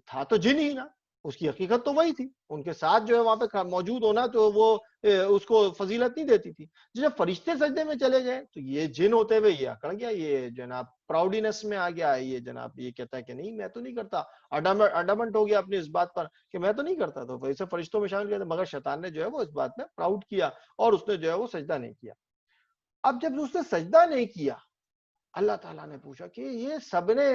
تھا تو جن ہی نا, اس کی حقیقت تو وہی تھی، ان کے ساتھ جو ہے وہاں پہ موجود ہونا تو وہ اس کو فضیلت نہیں دیتی تھی. جب فرشتے سجدے میں چلے گئے تو یہ جن ہوتے ہوئے یہ اکڑ گیا، یہ جناب پراؤڈینس میں آ گیا، یہ جناب یہ کہتا ہے کہ نہیں میں تو نہیں کرتا، اڈامنٹ ہو گیا اپنی اس بات پر کہ میں تو نہیں کرتا. تو ویسے فرشتوں میں شامل کیا، مگر شیطان نے جو ہے وہ اس بات میں پراؤڈ کیا اور اس نے جو ہے وہ سجدہ نہیں کیا. اب جب اس نے سجدہ نہیں کیا، اللہ تعالیٰ نے پوچھا کہ یہ سب نے،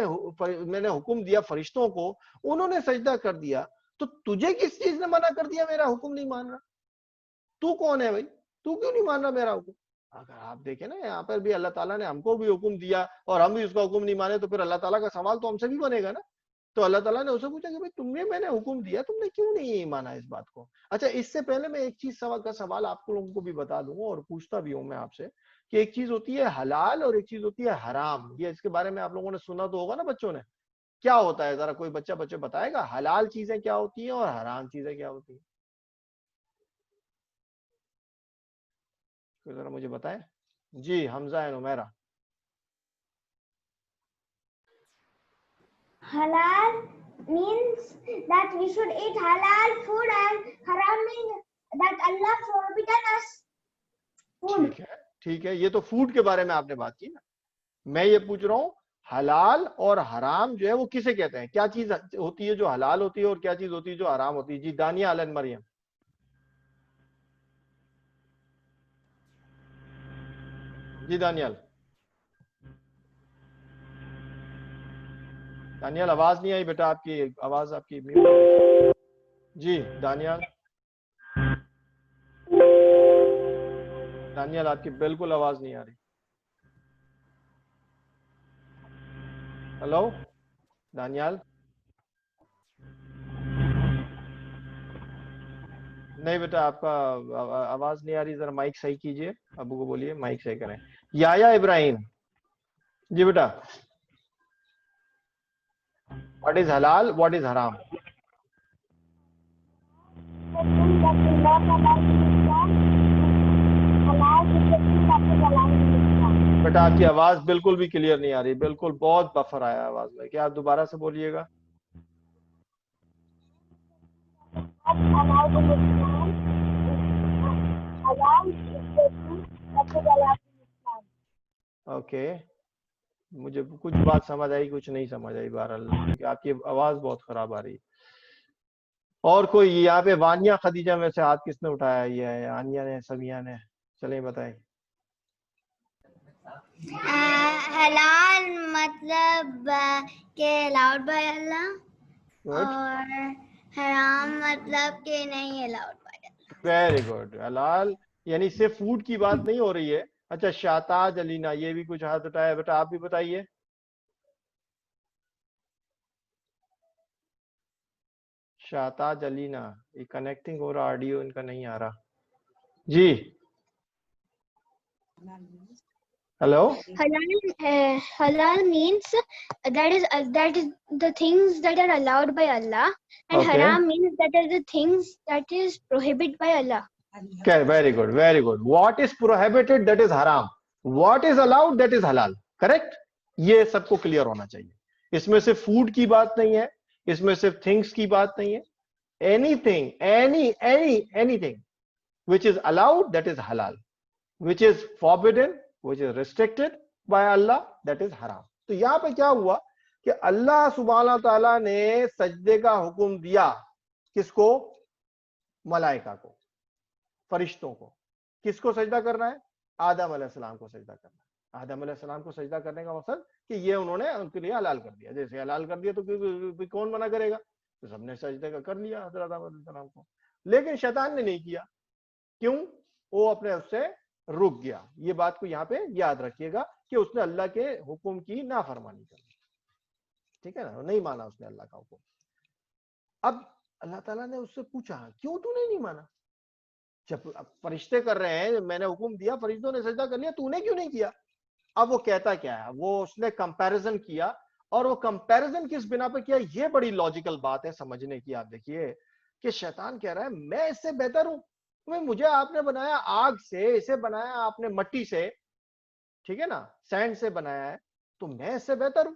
میں نے حکم دیا فرشتوں کو، انہوں نے سجدہ کر دیا، تو تجھے کس چیز نے منع کر دیا میرا حکم نہیں مان رہا؟ تو کون ہے بھائی؟ تو کیوں نہیں مان رہا میرا حکم؟ اگر آپ دیکھیں نا یہاں پر بھی اللہ تعالیٰ نے ہم کو بھی حکم دیا اور ہم بھی اس کا حکم نہیں مانے تو پھر اللہ تعالیٰ کا سوال تو ہم سے بھی بنے گا نا. تو اللہ تعالیٰ نے اسے پوچھا کہ بھائی تم نے، میں نے حکم دیا، تم نے کیوں نہیں مانا اس بات کو؟ اچھا اس سے پہلے میں ایک چیز کا سوال آپ کو لوگوں کو بھی بتا دوں اور پوچھتا بھی ہوں میں آپ سے کہ ایک چیز ہوتی ہے حلال اور ایک چیز ہوتی ہے حرام. یہ اس کے بارے میں آپ لوگوں نے سنا تو ہوگا نا بچوں نے. کیا ہوتا ہے ذرا کوئی بچے بتائے گا حلال چیزیں کیا ہوتی ہیں اور حرام چیزیں کیا ہوتی ہیں؟ ذرا مجھے بتائیں. جی Hamza and Umaira. Halal means that we should eat halal food, and haram means that Allah forbidden us food. ٹھیک ہے یہ تو فوڈ کے بارے میں آپ نے بات کی نا. میں یہ پوچھ رہا ہوں حلال اور حرام جو ہے وہ کسے کہتے ہیں؟ کیا چیز ہوتی ہے جو حلال ہوتی ہے اور کیا چیز ہوتی ہے جو حرام ہوتی ہے؟ جی دانیہ علن مریم. جی دانیال آواز نہیں آئی بیٹا، آپ کی آواز آپ کی میوٹ ہے. جی دانیال آپ کی بالکل آواز نہیں آ رہی. ہلو دانیال. نہیں بیٹا آپ کا آواز نہیں آ رہی، ذرا مائک صحیح کیجئے، ابو کو بولیے مائک صحیح کریں. یایا ابراہیم. جی بیٹا واٹ از حلال واٹ از حرام؟ بیٹا آپ کی آواز بالکل بھی کلیئر نہیں آ رہی، بالکل بہت بفر آیا آواز میں. کیا آپ دوبارہ سے بولیے گا؟ اوکے مجھے کچھ بات سمجھ آئی کچھ نہیں سمجھ آئی بہرحال، کیونکہ آپ کی آواز بہت خراب آ رہی ہے. اور کوئی یہاں پہ وانیہ خدیجہ میں سے ہاتھ کس نے اٹھایا؟ یہ ہے آنیا نے، سمیہ نے. چلیں بتائیں. حلال مطلب کہ الاؤڈ بائی اللہ، اور حرام مطلب کہ نہیں allowed by Allah. Very good. حلال یعنی صرف فوڈ کی بات نہیں ہو رہی ہے. اچھا شاتاج علینا یہ بھی کچھ ہاتھ اٹھایا، بیٹا آپ بھی بتائیے. شاتاج علینا یہ کنیکٹنگ ہو رہا، آڈیو ان کا نہیں آ رہا. جی hello. Halal means that is the things that are allowed by Allah, and Okay. haram means that are the things that is prohibited by Allah. Okay, very good, very good. What is prohibited, that is haram. What is allowed, that is halal. Correct? یہ سب کو clear ہونا چاہیے. اس میں صرف food کی بات نہیں ہے، اس میں صرف تھنگس کی بات نہیں ہے. anything which is allowed, that is halal. Which is forbidden, which is restricted by Allah, that is haram. تو یہاں پہ کیا ہوا کہ اللہ سبحانہ تعالیٰ نے سجدے کا حکم دیا کس کو؟ ملائکہ کو، فرشتوں کو. کس کو سجدہ کرنا ہے؟ آدم علیہ السلام کو سجدہ کرنا ہے. آدم علیہ السلام کو سجدہ کرنے کا مقصد کہ یہ انہوں نے ان کے لیے حلال کر دیا. جیسے حلال کر دیا تو کون منع کرے گا؟ تو سب نے سجدے کا کر لیا حضرت آدم علیہ السلام کو. لیکن شیطان نے نہیں کیا. کیوں؟ وہ اپنے اس سے رک گیا. یہ بات کو یہاں پہ یاد رکھیے گا کہ اس نے اللہ کے حکم کی نافرمانی کر دی. ٹھیک ہے نا، نہیں مانا اس نے اللہ کا حکم. اب اللہ تعالیٰ نے اس سے پوچھا کیوں تو نہیں مانا؟ جب فرشتے کر رہے ہیں، میں نے حکم دیا، فرشتوں نے سجدہ کر لیا، تو نے کیوں نہیں کیا؟ اب وہ کہتا کیا ہے؟ وہ اس نے کمپیریزن کیا، اور وہ کمپیریزن کس بنا پہ کیا؟ یہ بڑی لاجیکل بات ہے سمجھنے کی. آپ دیکھیے کہ شیطان کہہ رہا ہے میں اس سے بہتر ہوں. مجھے آپ نے بنایا آگ سے، اسے بنایا آپ نے مٹی سے، ٹھیک ہے نا، سینڈ سے بنایا ہے، تو میں اس سے بہتر ہوں.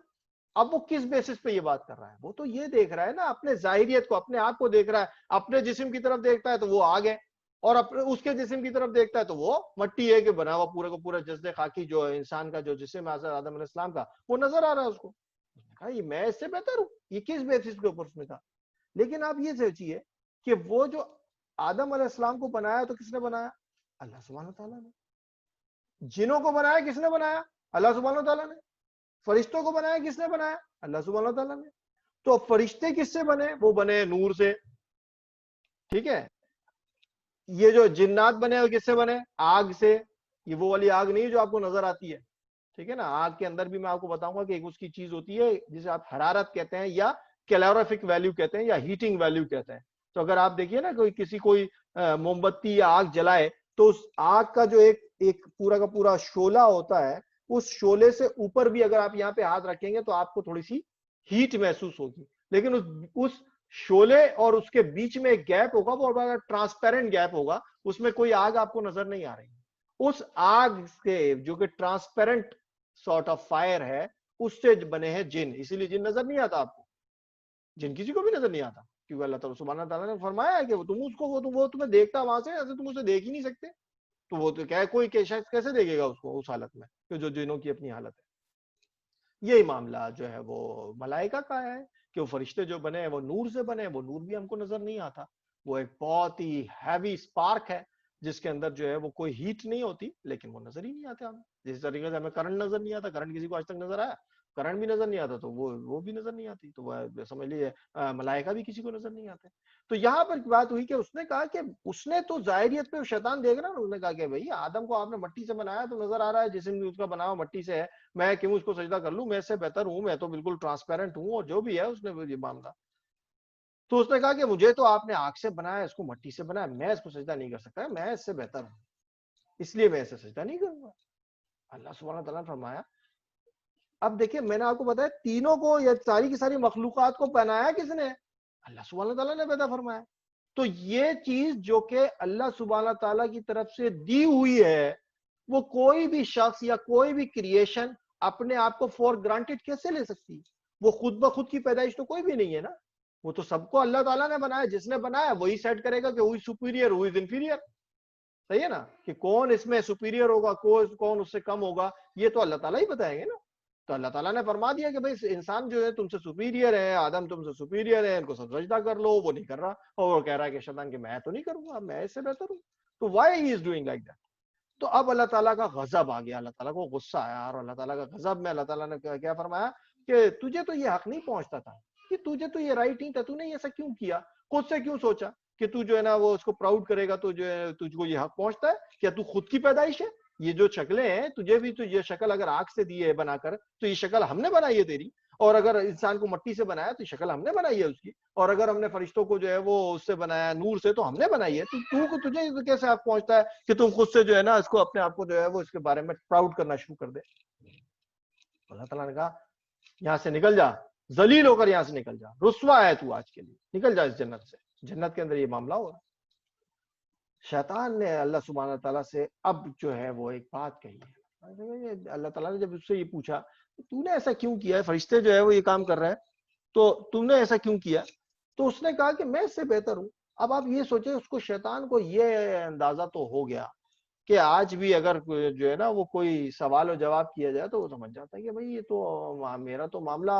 اب وہ کس بیسس پہ یہ بات کر رہا ہے؟ وہ تو یہ دیکھ رہا ہے نا اپنے ظاہریت کو، اپنے آپ کو دیکھ رہا ہے. اپنے جسم کی طرف دیکھتا ہے تو وہ آگ ہے، اور اپنے اس کے جسم کی طرف دیکھتا ہے تو وہ مٹی ہے کہ بنا ہوا پورے کو پورا جسد خاکی جو انسان کا جو جسم ہے حضرت آدم علیہ السلام کا وہ نظر آ رہا ہے اس کو. اس نے کہا یہ میں اس سے بہتر ہوں. یہ کس بیسس کے اوپر اس نے کہا؟ لیکن آپ یہ سوچیے کہ وہ جو آدم علیہ السلام کو بنایا تو کس نے بنایا؟ اللہ سبحانہ و تعالیٰ نے. جنوں کو بنایا کس نے بنایا؟ اللہ سبحانہ و تعالیٰ نے. فرشتوں کو بنایا کس نے بنایا؟ اللہ سبحانہ و تعالیٰ نے. تو فرشتے کس سے بنے؟ وہ بنے نور سے. ٹھیک ہے. یہ جو جنات بنے وہ کس سے بنے؟ آگ سے. یہ وہ والی آگ نہیں جو آپ کو نظر آتی ہے. ٹھیک ہے نا. آگ کے اندر بھی میں آپ کو بتاؤں گا کہ ایک اس کی چیز ہوتی ہے جسے آپ حرارت کہتے ہیں یا کیلوریفک ویلیو کہتے ہیں یا ہیٹنگ ویلیو کہتے ہیں. تو اگر آپ دیکھیے نا کوئی موم بتی یا آگ جلائے تو اس آگ کا جو ایک پورا کا پورا شعلہ ہوتا ہے، اس شعلے سے اوپر بھی اگر آپ یہاں پہ ہاتھ رکھیں گے تو آپ کو تھوڑی سی ہیٹ محسوس ہوگی. لیکن اس شعلے اور اس کے بیچ میں ایک گیپ ہوگا، وہ ٹرانسپیرنٹ گیپ ہوگا، اس میں کوئی آگ آپ کو نظر نہیں آ رہی. اس آگ سے جو کہ ٹرانسپیرنٹ سارٹ آف فائر ہے اس سے بنے ہیں جن. اسی لیے جن نظر نہیں آتا آپ کو. جن کسی کو بھی نظر نہیں آتا کیونکہ اللہ تعالیٰ سبحانہ تعالیٰ نے فرمایا ہے کہ تم اس کو وہ تمہیں دیکھتا وہاں سے، ایسے تم اسے دیکھ ہی نہیں سکتے. تو وہ تو کیا کوئی کیسے دیکھے گا اس کو اس حالت میں کہ جو جنوں کی اپنی حالت ہے. یہی معاملہ جو ہے وہ ملائکہ کا ہے کہ وہ فرشتے جو بنے وہ نور سے بنے. وہ نور بھی ہم کو نظر نہیں آتا. وہ ایک بہت ہی ہیوی اسپارک ہے جس کے اندر جو ہے وہ کوئی ہیٹ نہیں ہوتی، لیکن وہ نظر ہی نہیں آتے ہمیں. جس طریقے سے ہمیں کرنٹ نظر نہیں آتا. کرنٹ کسی کو آج تک نظر آیا؟ کرنٹ بھی نظر نہیں آتا تو وہ بھی نظر نہیں آتی. تو وہ سمجھ لیجیے ملائکہ بھی کسی کو نظر نہیں آتے. تو یہاں پر بات ہوئی کہ اس نے کہا کہ اس نے تو ظاہریت پہ شیطان دیکھ رہا نا. اس نے کہا کہ بھائی آدم کو آپ نے مٹی سے بنایا تو نظر آ رہا ہے جسم اس کا بنا ہوا مٹی سے ہے، میں کیوں اس کو سجدہ کر لوں؟ میں اس سے بہتر ہوں، میں تو بالکل ٹرانسپیرنٹ ہوں. اور جو بھی ہے اس نے یہ معاملہ تو اس نے کہا کہ مجھے تو آپ نے آگ سے بنایا، اس کو مٹی سے بنایا، میں اس کو سجدہ نہیں کر سکتا، میں اس سے بہتر ہوں، اس لیے میں اسے سجدہ نہیں کروں گا. اللہ سبحانہ تعالیٰ نے فرمایا اب دیکھیں میں نے آپ کو بتایا تینوں کو یا ساری کی ساری مخلوقات کو بنایا کس نے؟ اللہ سبحانہ تعالیٰ نے پیدا فرمایا. تو یہ چیز جو کہ اللہ سبحانہ تعالیٰ کی طرف سے دی ہوئی ہے وہ کوئی بھی شخص یا کوئی بھی کریشن اپنے آپ کو فور گرانٹیڈ کیسے لے سکتی؟ وہ خود بخود کی پیدائش تو کوئی بھی نہیں ہے نا. وہ تو سب کو اللہ تعالیٰ نے بنایا. جس نے بنایا وہی سیٹ کرے گا کہ ہوئی سپیریئر ہوئی انفیریئر. صحیح ہے نا کہ کون اس میں سپیریئر ہوگا کون اس سے کم ہوگا، یہ تو اللہ تعالیٰ ہی بتائیں گے نا. تو اللہ تعالیٰ نے فرما دیا کہ بھائی انسان جو ہے تم سے سپیریئر ہے، آدم تم سے سپیریئر ہے، ان کو سجدہ کر لو. وہ نہیں کر رہا اور وہ کہہ رہا ہے کہ شیطان کہ میں تو نہیں کروں گا، میں اس سے بہتر ہوں. تو why he is doing like that. تو اب اللہ تعالیٰ کا غضب آ گیا، اللہ تعالیٰ کو غصہ آیا. اور اللہ تعالیٰ کا غضب میں اللہ تعالیٰ نے کیا فرمایا کہ تجھے تو یہ حق نہیں پہنچتا تھا، کہ تجھے تو یہ رائٹ نہیں تھا، تو نے ایسا کیوں کیا؟ خود سے کیوں سوچا کہ تو جو ہے نا وہ اس کو پراؤڈ کرے گا تو جو ہے تجھ کو یہ حق پہنچتا ہے؟ کیا تو خود کی پیدائش ہے؟ یہ جو شکلیں ہیں تجھے بھی تو یہ شکل اگر آگ سے دی ہے بنا کر تو یہ شکل ہم نے بنائی ہے تیری. اور اگر انسان کو مٹی سے بنایا تو یہ شکل ہم نے بنائی ہے اس کی. اور اگر ہم نے فرشتوں کو جو ہے وہ اس سے بنایا نور سے تو ہم نے بنائی ہے. تو تجھے کیسے حق پہنچتا ہے کہ تم خود سے جو ہے نا اس کو اپنے آپ کو جو ہے وہ اس کے بارے میں پراؤڈ کرنا شروع کر دے؟ اللہ تعالیٰ نے کہا یہاں سے نکل جا، ذلیل ہو کر یہاں سے نکل جا، رسوا ہے تو آج کے لیے، نکل جا اس جنت سے. جنت کے اندر یہ معاملہ ہو رہا. شیطان نے اللہ سبحانہ تعالیٰ سے اب جو ہے وہ ایک بات کہی ہے. اللہ تعالیٰ نے جب اس سے یہ پوچھا تو نے ایسا کیوں کیا ہے، فرشتے جو ہے وہ یہ کام کر رہے ہیں تو تم نے ایسا کیوں کیا؟ تو اس نے کہا کہ میں اس سے بہتر ہوں. اب آپ یہ سوچیں اس کو شیطان کو یہ اندازہ تو ہو گیا کہ آج بھی اگر جو ہے نا وہ کوئی سوال و جواب کیا جائے تو وہ سمجھ جاتا ہے کہ بھائی یہ تو میرا تو معاملہ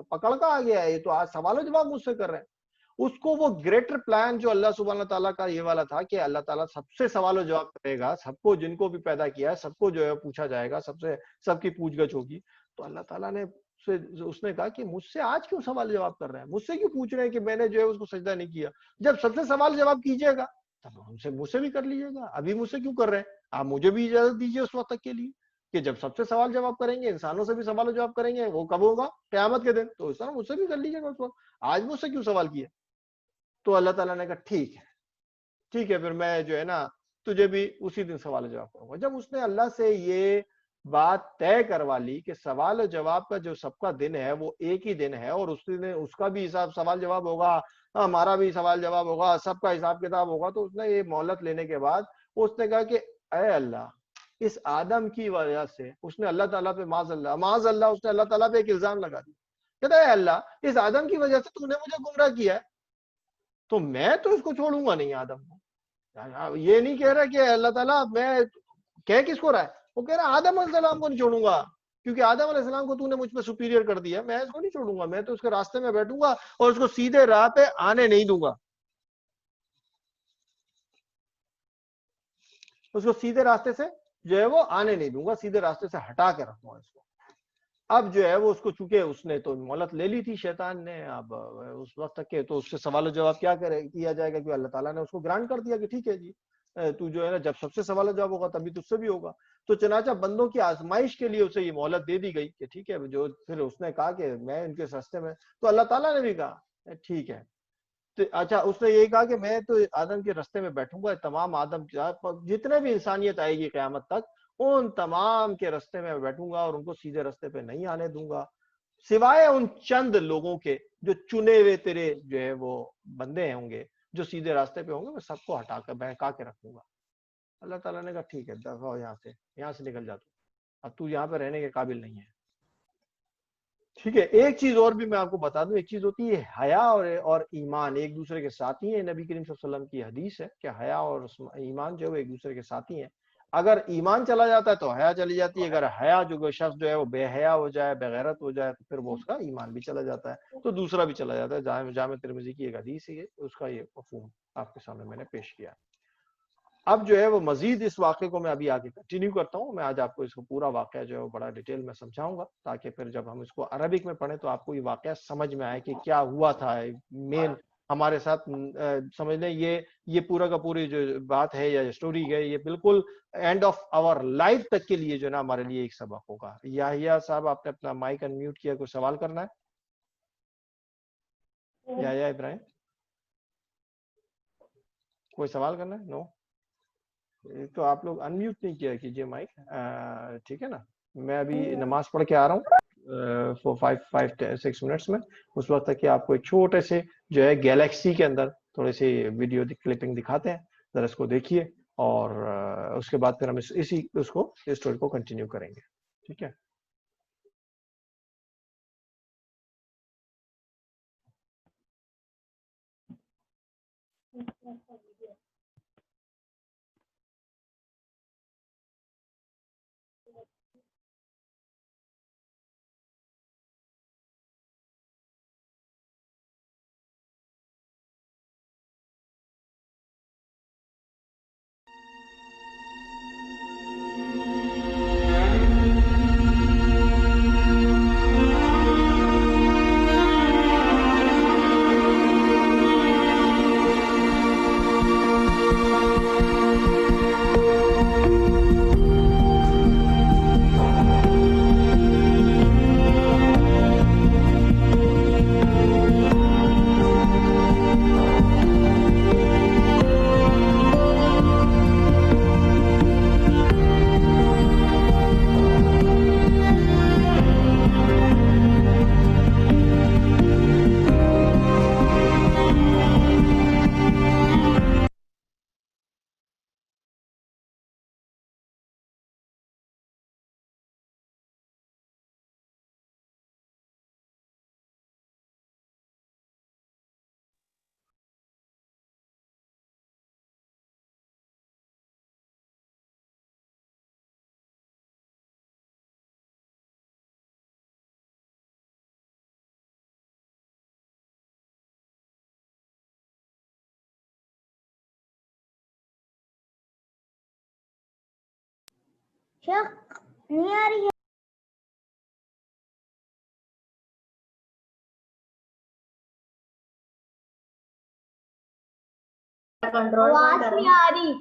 پکڑ کا آ گیا ہے، یہ تو آج سوال و جواب مجھ سے کر رہے ہیں. اس کو وہ گریٹر پلان جو اللہ سبحانہ تعالیٰ کا یہ والا تھا کہ اللہ تعالیٰ سب سے سوال و جواب کرے گا، سب کو جن کو بھی پیدا کیا ہے سب کو جو ہے پوچھا جائے گا، سب کی پوچھ گچھ ہوگی. تو اللہ تعالیٰ نے اس نے کہا کہ مجھ سے آج کیوں سوال جواب کر رہے ہیں، مجھ سے کیوں پوچھ رہے ہیں کہ میں نے جو ہے اس کو سجدہ نہیں کیا؟ جب سب سے سوال جواب کیجیے گا تب مجھ سے بھی کر لیجیے گا. ابھی مجھ سے کیوں کر رہے ہیں؟ آپ مجھے بھی اجازت دیجیے اس وقت تک کے لیے کہ جب سب سے سوال جواب کریں گے، انسانوں سے بھی سوال و جواب کریں گے، وہ کب ہوگا؟ قیامت کے دن. تو اس طرح مجھ سے بھی کر لیجیے گا اس وقت. آج مجھ سے کیوں سوال کیا؟ تو اللہ تعالیٰ نے کہا ٹھیک ہے پھر میں جو ہے نا تجھے بھی اسی دن سوال و جواب کروں گا. جب اس نے اللہ سے یہ بات طے کروا لی کہ سوال و جواب کا جو سب کا دن ہے وہ ایک ہی دن ہے اور اس دن اس کا بھی حساب سوال جواب ہوگا، ہمارا بھی سوال جواب ہوگا، سب کا حساب کتاب ہوگا. تو اس نے یہ مہلت لینے کے بعد اس نے کہا کہ اے اللہ، اس آدم کی وجہ سے اس نے اللہ تعالیٰ پہ معاذ اللہ اس نے اللہ تعالیٰ پہ ایک الزام لگا دیا کہتا ہے اللہ اس آدم کی وجہ سے تو نے مجھے گمراہ کیا ہے، تو میں تو اس کو چھوڑوں گا نہیں آدم کو. یہ نہیں کہہ رہا کہ اللہ تعالیٰ میں کہہ کس کو رہا ہے، وہ کہہ رہا ہے آدم علیہ السلام کو نہیں چھوڑوں گا، کیونکہ آدم علیہ السلام کو تو نے مجھ پہ سپیریئر کر دیا، میں اس کو نہیں چھوڑوں گا، میں تو اس کے راستے میں بیٹھوں گا اور اس کو سیدھے راہ پہ آنے نہیں دوں گا، اس کو سیدھے راستے سے جو ہے وہ آنے نہیں دوں گا، سیدھے راستے سے ہٹا کے رکھوں گا اس کو. اب جو ہے وہ اس کو چونکہ اس نے تو مہلت لے لی تھی شیطان نے، اب اس وقت تک کہ تو اس سے سوال و جواب کیا کیا جائے گا، کہ اللہ تعالیٰ نے اس کو گرانٹ کر دیا کہ ٹھیک ہے جی تو جو ہے نا جب سب سے سوال و جواب ہوگا تبھی تجھ سے بھی ہوگا. تو چنانچہ بندوں کی آزمائش کے لیے اسے یہ مہلت دے دی گئی کہ ٹھیک ہے، جو پھر اس نے کہا کہ میں ان کے راستے میں، تو اللہ تعالیٰ نے بھی کہا ٹھیک ہے. اچھا اس نے یہ کہا کہ میں تو آدم کے راستے میں بیٹھوں گا، تمام آدم جتنے بھی انسانیت آئے گی قیامت تک ان تمام کے راستے میں بیٹھوں گا اور ان کو سیدھے راستے پہ نہیں آنے دوں گا، سوائے ان چند لوگوں کے جو چنے ہوئے تیرے جو ہے وہ بندے ہوں گے جو سیدھے راستے پہ ہوں گے، میں سب کو ہٹا کر بہکا کے رکھوں گا. اللہ تعالیٰ نے کہا ٹھیک ہے دفع ہو یہاں سے نکل جا، اب تو یہاں پہ رہنے کے قابل نہیں ہے. ٹھیک ہے، ایک چیز اور بھی میں آپ کو بتا دوں، ایک چیز ہوتی ہے حیا اور ایمان ایک دوسرے کے ساتھی ہیں. نبی کریم صلی اللہ علیہ وسلم کی حدیث ہے کہ حیا اور ایمان جو ہے وہ ایک دوسرے کے ساتھی ہیں. اگر ایمان چلا جاتا ہے تو حیا چلی جاتی ہے، اگر حیا جو شخص جو ہے وہ بے حیا ہو جائے، بے غیرت ہو جائے، تو پھر وہ اس کا ایمان بھی چلا جاتا ہے، تو دوسرا بھی چلا جاتا ہے. جامع ترمذی کی ایک حدیث ہے، اس کا یہ مفہوم آپ کے سامنے میں نے پیش کیا. اب جو ہے وہ مزید اس واقعے کو میں ابھی آگے کنٹینیو کرتا ہوں. میں آج آپ کو اس کو پورا واقعہ جو ہے وہ بڑا ڈیٹیل میں سمجھاؤں گا، تاکہ پھر جب ہم اس کو عربک میں پڑھیں تو آپ کو یہ واقعہ سمجھ میں آئے کہ کیا ہوا تھا مین ہمارے ساتھ. سمجھ لیں یہ پورا کا پوری جو بات ہے یا اسٹوری ہے، یہ بالکل اینڈ آف آور لائف تک کے لیے جو ہے نا ہمارے لیے ایک سبق ہوگا. یحییٰ صاحب آپ نے اپنا مائک انمیوٹ کیا، کوئی سوال کرنا ہے؟ یحییٰ ابراہیم کوئی سوال کرنا ہے؟ نو، تو آپ لوگ انمیوٹ نہیں کیا کیجئے مائک، ٹھیک ہے نا. میں ابھی نماز پڑھ کے آ رہا ہوں 5-6 منٹس میں، اس وقت تک کہ آپ کو ایک چھوٹے سے جو ہے گیلیکسی کے اندر تھوڑے سی ویڈیو کلپنگ دکھاتے ہیں، ذرا اس کو دیکھیے اور اس کے بعد پھر ہم اس اسٹوری کو کنٹینیو کریں گے. ٹھیک ہے، شیخ نہیں آ رہی ہے آواز نہیں آ رہی.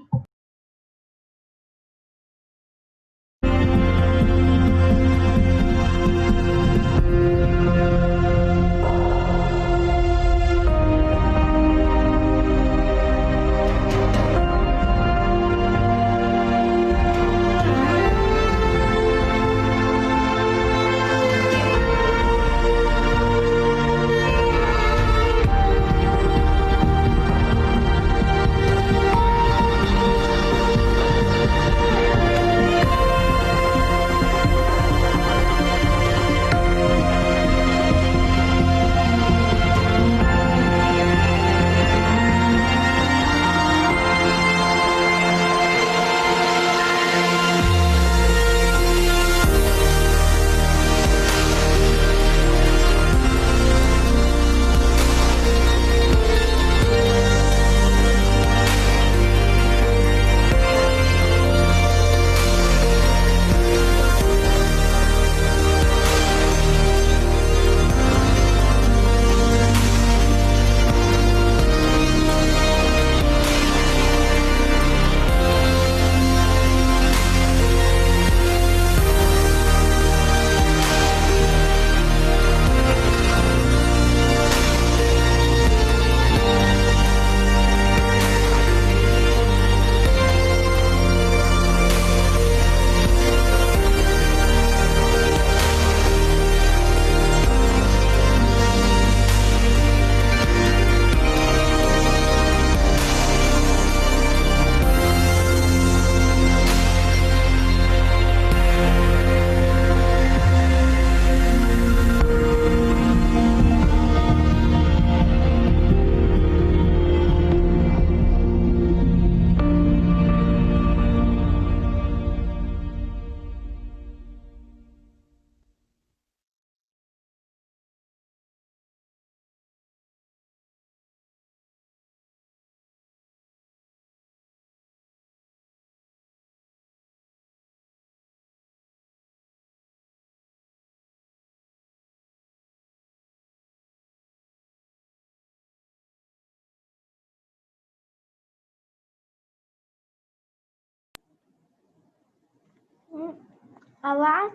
أوعد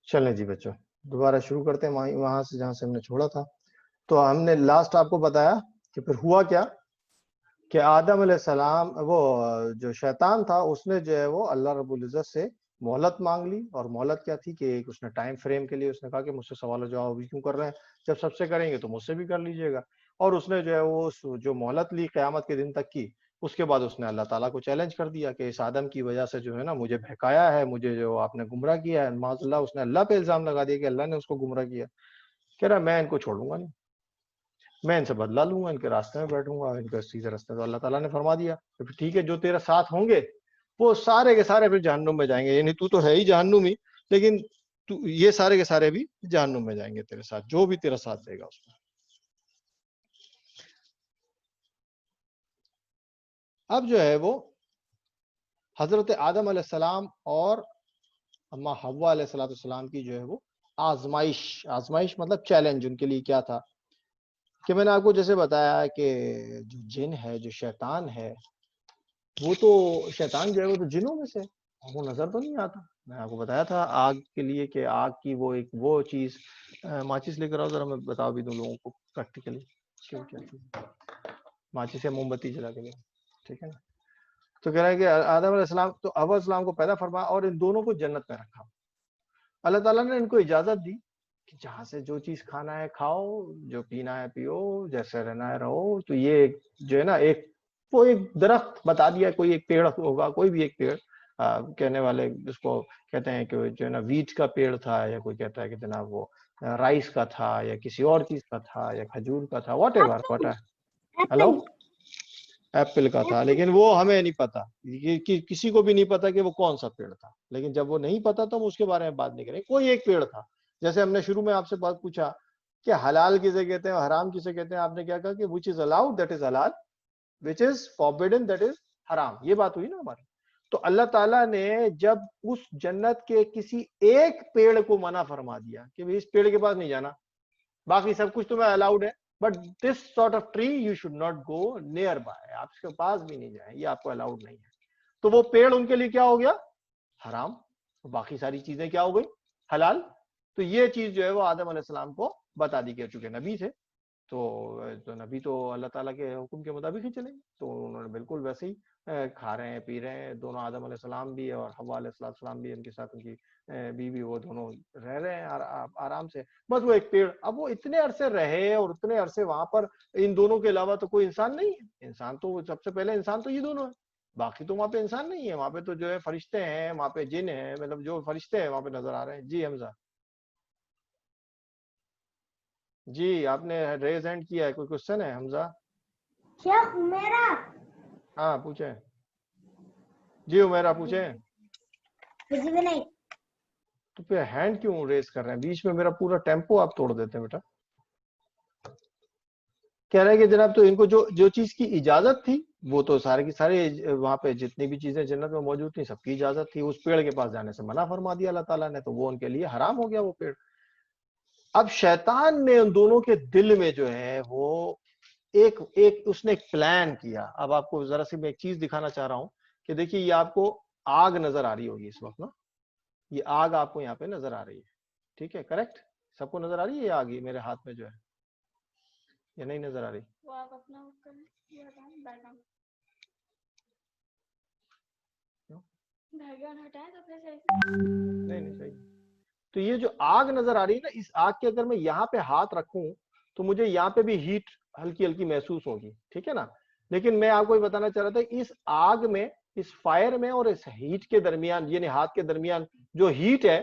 چلیں جی بچوں دوبارہ شروع کرتے ہیں وہاں سے جہاں سے ہم نے چھوڑا تھا. تو ہم نے لاسٹ آپ کو بتایا کہ پھر ہوا کیا کہ آدم علیہ السلام وہ جو شیطان تھا اس نے جو ہے وہ اللہ رب العزت سے مہلت مانگ لی. اور مہلت کیا تھی کہ اس نے ٹائم فریم کے لیے اس نے کہا کہ مجھ سے سوال و جواب ابھی کیوں کر رہے ہیں, جب سب سے کریں گے تو مجھ سے بھی کر لیجئے گا. اور اس نے جو ہے وہ جو مہلت لی قیامت کے دن تک کی, اس کے بعد اس نے اللہ تعالیٰ کو چیلنج کر دیا کہ اس آدم کی وجہ سے جو ہے نا مجھے بہکایا ہے, مجھے جو آپ نے گمراہ کیا ہے. معاذ اللہ اس نے اللہ پہ الزام لگا دیا کہ اللہ نے اس کو گمراہ کیا. کہہ رہا میں ان کو چھوڑوں گا نہیں, میں ان سے بدلہ لوں گا, ان کے راستے میں بیٹھوں گا, ان کے سیدھے راستے. تو اللہ تعالیٰ نے فرما دیا کہ ٹھیک ہے جو تیرے ساتھ ہوں گے وہ سارے کے سارے پھر جہنم میں جائیں گے. یعنی تو ہے ہی جہنمی, لیکن یہ سارے کے سارے بھی جہنم میں جائیں گے تیرے ساتھ, جو بھی تیرا ساتھ دے گا اس میں. اب جو ہے وہ حضرت آدم علیہ السلام اور اما حوا علیہ السلام کی جو ہے وہ آزمائش مطلب چیلنج ان کے لیے کیا تھا کہ میں نے آپ کو جیسے بتایا کہ جو جن ہے, جو شیطان ہے, وہ تو شیطان جو ہے وہ تو جنوں میں سے, وہ نظر تو نہیں آتا. میں آپ کو بتایا تھا آگ کے لیے کہ آگ کی وہ چیز, ماچس لے کر آؤ ذرا, میں بتا بھی دوں لوگوں کو پریکٹیکلی کیا چیز, ماچس یا موم بتی جلا کے لیں, ٹھیک ہے نا. تو کہہ رہا ہے کہ آدم علیہ السلام تو حوا علیہ السلام کو پیدا فرمایا اور ان دونوں کو جنت میں رکھا. اللہ تعالیٰ نے ان کو اجازت دی کہ جہاں سے جو چیز کھانا ہے کھاؤ، جو پینا ہے پیو، جیسے رہنا ہے رہو. تو یہ جو ہے نا وہ ایک درخت بتا دیا، کوئی ایک پیڑ ہوگا، کوئی بھی ایک پیڑ، کہنے والے اس کو کہتے ہیں کہ جو ہے نا ویٹ کا پیڑ تھا، یا کوئی کہتا ہے کہ جناب وہ رائس کا تھا، یا کسی اور چیز کا تھا، یا کھجور کا تھا، واٹ ایور. پتا ہے ہلو ایپل کا تھا، لیکن وہ ہمیں نہیں پتا، کسی کو بھی نہیں پتا کہ وہ کون سا پیڑ تھا. لیکن جب وہ نہیں پتا تو ہم اس کے بارے میں بات نہیں کریں. کوئی ایک پیڑ تھا. جیسے ہم نے شروع میں آپ سے بات پوچھا کہ حلال کسے کہتے ہیں، حرام کسے کہتے ہیں، آپ نے کیا کہا کہ which is allowed that is halal, which is forbidden that is حرام. یہ بات ہوئی نا ہماری. تو اللہ تعالیٰ نے جب اس جنت کے کسی ایک پیڑ کو منع فرما دیا کہ اس پیڑ کے پاس نہیں جانا، باقی سب کچھ تمہیں الاؤڈ ہے، but this sort of tree you should not go near by, آپ اس کے پاس بھی نہیں جائیں، یہ آپ کو الاؤڈ نہیں ہے. تو وہ پیڑ ان کے لیے کیا ہو گیا؟ حرام. باقی ساری چیزیں کیا ہو گئی؟ حلال. تو یہ چیز جو ہے وہ آدم علیہ السلام کو بتا دی کہ چونکہ نبی تھے تو نبی تو اللہ تعالیٰ کے حکم کے مطابق ہی چلیں گے. تو انہوں نے بالکل ویسے ہی کھا رہے ہیں پی رہے ہیں. دونوں آدم علیہ السلام بھی اور حوا علیہ السلام بھی، ان کے ساتھ ان کی بیوی، وہ دونوں رہ رہے ہیں آرام سے. بس وہ ایک پیڑ، اب وہ اتنے عرصے رہے اور اتنے عرصے وہاں پر ان دونوں کے علاوہ تو کوئی انسان نہیں ہے. انسان تو سب سے پہلے انسان تو یہ دونوں ہیں، باقی تو وہاں پہ انسان نہیں ہے. وہاں پہ تو جو ہے فرشتے ہیں، وہاں پہ جن ہیں، مطلب جو فرشتے ہیں وہاں پہ نظر آ رہے ہیں. جی حمزہ جی، آپ نے ریز ہینڈ کیا ہے، کوئی کوشچن ہے حمزہ؟ شیخ میرا ہاں پوچھیں. جی عمیرہ پوچھیں. کسی بھی نہیں. تو پھر ہینڈ کیوں ریز کر رہے ہیں؟ بیچ میں میرا پورا ٹیمپو آپ توڑ دیتے ہیں بیٹا. کہہ رہے ہیں کہ جناب تو ان کو جو چیز کی اجازت تھی وہ تو سارے کی سارے وہاں پہ جتنی بھی چیزیں جنت میں موجود تھیں سب کی اجازت تھی. اس پیڑ کے پاس جانے سے منع فرما دیا اللہ تعالیٰ نے، تو وہ ان کے لیے حرام ہو گیا وہ پیڑ. اب شیطان نے ان دونوں کے دل میں جو ہے وہ اس نے ایک پلان کیا. اب آپ کو ذرا سی میں ایک چیز دکھانا چاہ رہا ہوں کہ دیکھیے یہ آپ کو آگ نظر آ رہی ہوگی اس وقت نا، یہ آگ آپ کو یہاں پہ نظر آ رہی ہے، ٹھیک ہے؟ کریکٹ؟ سب کو نظر آ رہی ہے یہ آگ؟ یہ میرے ہاتھ میں جو ہے یہ نہیں نظر آ رہی؟ نہیں صحیح. تو یہ جو آگ نظر آ رہی ہے نا، اس آگ کے اگر میں یہاں پہ ہاتھ رکھوں تو مجھے یہاں پہ بھی ہیٹ ہلکی ہلکی محسوس ہوگی، ٹھیک ہے نا؟ لیکن میں آپ کو یہ بتانا چاہ رہا تھا اس آگ میں، اس فائر میں اور اس ہیٹ کے درمیان، یعنی ہاتھ کے درمیان جو ہیٹ ہے